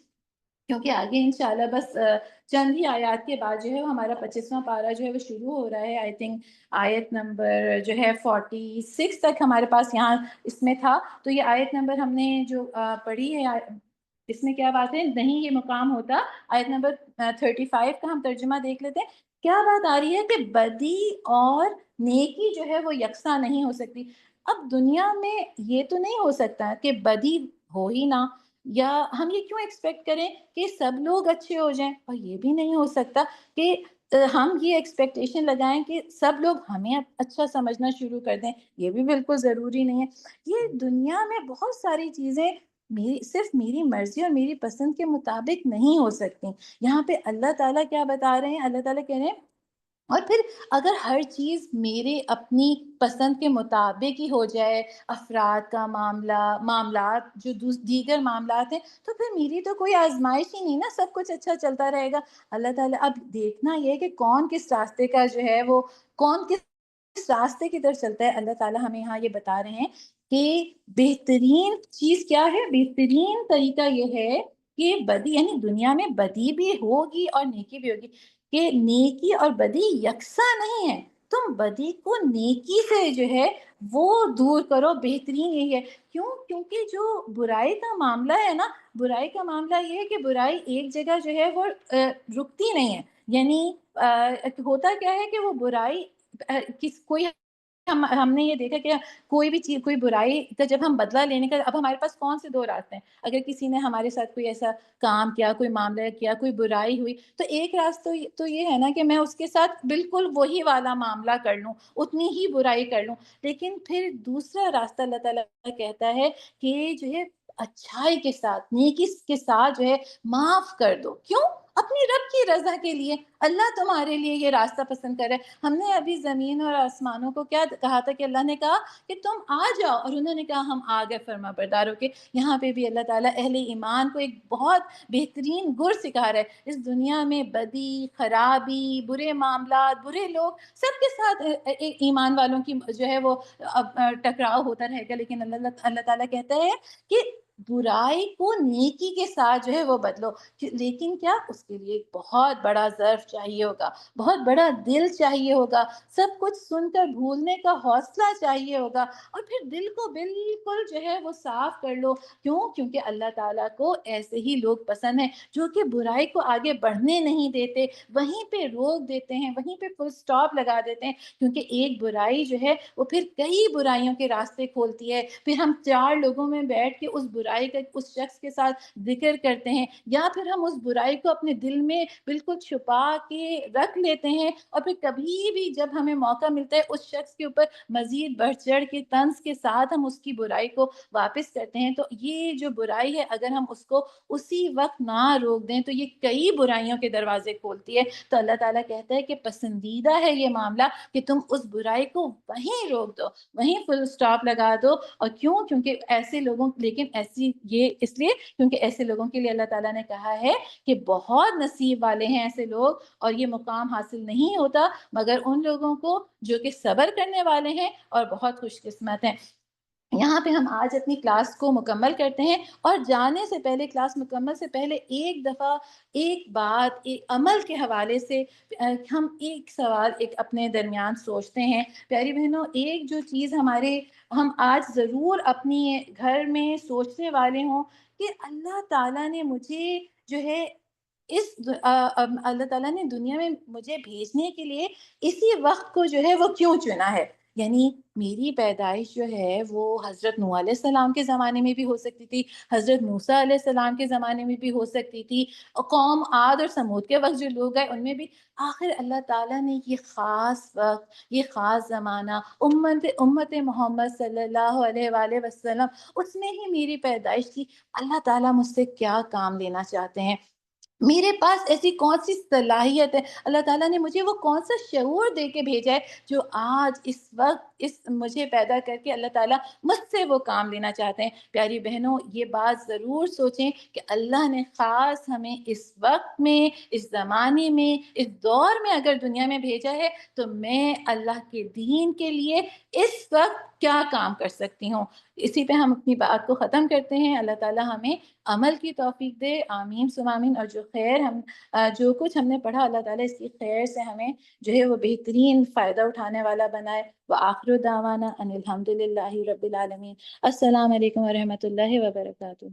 کیونکہ آگے انشاءاللہ بس چند ہی آیات کے بعد جو ہے ہمارا 25واں پارہ جو ہے وہ شروع ہو رہا ہے. آئی تھنک آیت نمبر جو ہے 46 تک ہمارے پاس یہاں اس میں تھا. تو یہ آیت نمبر ہم نے جو پڑھی ہے، اس میں کیا بات ہے، نہیں یہ مقام ہوتا. آیت نمبر 35 کا ہم ترجمہ دیکھ لیتے ہیں. کیا بات آ رہی ہے کہ بدی اور نیکی جو ہے وہ یکساں نہیں ہو سکتی. اب دنیا میں یہ تو نہیں ہو سکتا کہ بدی ہو ہی نہ، یا ہم یہ کیوں ایکسپیکٹ کریں کہ سب لوگ اچھے ہو جائیں، اور یہ بھی نہیں ہو سکتا کہ ہم یہ ایکسپیکٹیشن لگائیں کہ سب لوگ ہمیں اچھا سمجھنا شروع کر دیں. یہ بھی بالکل ضروری نہیں ہے. یہ دنیا میں بہت ساری چیزیں صرف میری مرضی اور میری پسند کے مطابق نہیں ہو سکتی. یہاں پہ اللہ تعالیٰ کیا بتا رہے ہیں، اللہ تعالیٰ کہہ رہے ہیں اور پھر اگر ہر چیز میرے اپنی پسند کے مطابق ہی ہو جائے، افراد کا معاملات جو دیگر معاملات ہیں، تو پھر میری تو کوئی آزمائش ہی نہیں نا، سب کچھ اچھا چلتا رہے گا. اللہ تعالیٰ اب دیکھنا یہ کہ کون کس راستے کا جو ہے وہ کون کس راستے کی طرف چلتا ہے. اللہ تعالیٰ ہمیں یہاں یہ بتا رہے ہیں کہ بہترین چیز کیا ہے، بہترین طریقہ یہ ہے کہ بدی یعنی دنیا میں بدی بھی ہوگی اور نیکی بھی ہوگی، کہ نیکی اور بدی یکساں نہیں ہے. تم بدی کو نیکی سے جو ہے وہ دور کرو، بہترین یہی ہے. کیوں؟ کیونکہ جو برائی کا معاملہ ہے نا، برائی کا معاملہ یہ ہے کہ برائی ایک جگہ جو ہے وہ رکتی نہیں ہے. یعنی ہوتا کیا ہے کہ وہ برائی کوئی ہم نے یہ دیکھا کہ کوئی بھی چیز، کوئی برائی کا جب ہم بدلہ لینے کا، اب ہمارے پاس کون سے دو راستے ہیں. اگر کسی نے ہمارے ساتھ کوئی ایسا کام کیا، کوئی معاملہ کیا، کوئی برائی ہوئی، تو ایک راستہ تو یہ ہے نا کہ میں اس کے ساتھ بالکل وہی والا معاملہ کر لوں، اتنی ہی برائی کر لوں. لیکن پھر دوسرا راستہ اللہ تعالیٰ کہتا ہے کہ جو ہے اچھائی کے ساتھ، نیکی کے ساتھ جو ہے معاف کر دو. کیوں؟ اپنی رب کی رضا کے لیے. اللہ تمہارے لیے یہ راستہ پسند کر رہا ہے. ہم نے ابھی زمین اور آسمانوں کو کیا کہا تھا کہ اللہ نے کہا کہ تم آ جاؤ، اور انہوں نے کہا ہم آ گئے فرما برداروں کے. یہاں پہ بھی اللہ تعالیٰ اہل ایمان کو ایک بہت بہترین گر سکھا رہا ہے. اس دنیا میں بدی، خرابی، برے معاملات، برے لوگ، سب کے ساتھ ایمان والوں کی جو ہے وہ ٹکراؤ ہوتا رہے گا. لیکن اللہ تعالیٰ کہتا ہے کہ برائی کو نیکی کے ساتھ جو ہے وہ بدلو، لیکن کیا اس کے لیے ایک بہت بڑا ظرف چاہیے ہوگا، بہت بڑا دل چاہیے ہوگا، سب کچھ سن کر بھولنے کا حوصلہ چاہیے ہوگا، اور پھر دل کو بالکل جو ہے وہ صاف کر لو۔ کیوں؟ کیونکہ اللہ تعالیٰ کو ایسے ہی لوگ پسند ہیں جو کہ برائی کو آگے بڑھنے نہیں دیتے، وہیں پہ روک دیتے ہیں، وہیں پہ فل سٹاپ لگا دیتے ہیں، کیونکہ ایک برائی جو ہے وہ پھر کئی برائیوں کے راستے کھولتی ہے۔ پھر ہم چار لوگوں میں بیٹھ کے اس برائی کا اس شخص کے ساتھ ذکر کرتے ہیں، یا پھر ہم اس برائی کو اپنے دل میں بالکل چھپا کے رکھ لیتے ہیں، اور پھر کبھی بھی جب ہمیں موقع ملتا ہے اس شخص کے اوپر مزید بڑھ چڑھ کے طنز کے ساتھ ہم اس کی برائی کو واپس کرتے ہیں۔ تو یہ جو برائی ہے اگر ہم اس کو اسی وقت نہ روک دیں تو یہ کئی برائیوں کے دروازے کھولتی ہے۔ تو اللہ تعالیٰ کہتا ہے کہ پسندیدہ ہے یہ معاملہ کہ تم اس برائی کو وہیں روک دو، وہیں فل سٹاپ لگا دو۔ اور کیوں؟ کیونکہ ایسے لوگوں، لیکن ایسی یہ اس لیے کیونکہ ایسے لوگوں کے لیے اللہ تعالیٰ نے کہا ہے کہ بہت نصیب والے ہیں ایسے لوگ، اور یہ مقام حاصل نہیں ہوتا مگر ان لوگوں کو جو کہ صبر کرنے والے ہیں اور بہت خوش قسمت ہیں۔ یہاں پہ ہم آج اپنی کلاس کو مکمل کرتے ہیں، اور جانے سے پہلے، کلاس مکمل سے پہلے ایک دفعہ ایک بات، ایک عمل کے حوالے سے ہم ایک سوال ایک اپنے درمیان سوچتے ہیں۔ پیاری بہنوں، ایک جو چیز ہم آج ضرور اپنی گھر میں سوچنے والے ہوں کہ اللہ تعالیٰ نے مجھے جو ہے اللہ تعالیٰ نے دنیا میں مجھے بھیجنے کے لیے اسی وقت کو جو ہے وہ کیوں چنا ہے؟ یعنی میری پیدائش جو ہے وہ حضرت نوح علیہ السلام کے زمانے میں بھی ہو سکتی تھی، حضرت موسیٰ علیہ السلام کے زمانے میں بھی ہو سکتی تھی، اور قوم عاد اور سمود کے وقت جو لوگ ہیں ان میں بھی۔ آخر اللہ تعالیٰ نے یہ خاص وقت، یہ خاص زمانہ، امت محمد صلی اللہ علیہ وآلہ وسلم، اس میں ہی میری پیدائش کی۔ اللہ تعالیٰ مجھ سے کیا کام لینا چاہتے ہیں؟ میرے پاس ایسی کون سی صلاحیت ہے؟ اللہ تعالیٰ نے مجھے وہ کون سا شعور دے کے بھیجا ہے جو آج اس وقت مجھے پیدا کر کے اللہ تعالیٰ مجھ سے وہ کام لینا چاہتے ہیں؟ پیاری بہنوں، یہ بات ضرور سوچیں کہ اللہ نے خاص ہمیں اس وقت میں، اس زمانے میں، اس دور میں اگر دنیا میں بھیجا ہے تو میں اللہ کے دین کے لیے اس وقت کیا کام کر سکتی ہوں۔ اسی پہ ہم اپنی بات کو ختم کرتے ہیں۔ اللہ تعالیٰ ہمیں عمل کی توفیق دے، آمین ثم آمین۔ اور جو کچھ ہم نے پڑھا، اللہ تعالیٰ اس کی خیر سے ہمیں جو ہے وہ بہترین فائدہ اٹھانے والا بنائے۔ وآخر دعوانا ان الحمد للہ رب العالمین۔ السلام علیکم ورحمۃ اللہ وبرکاتہ۔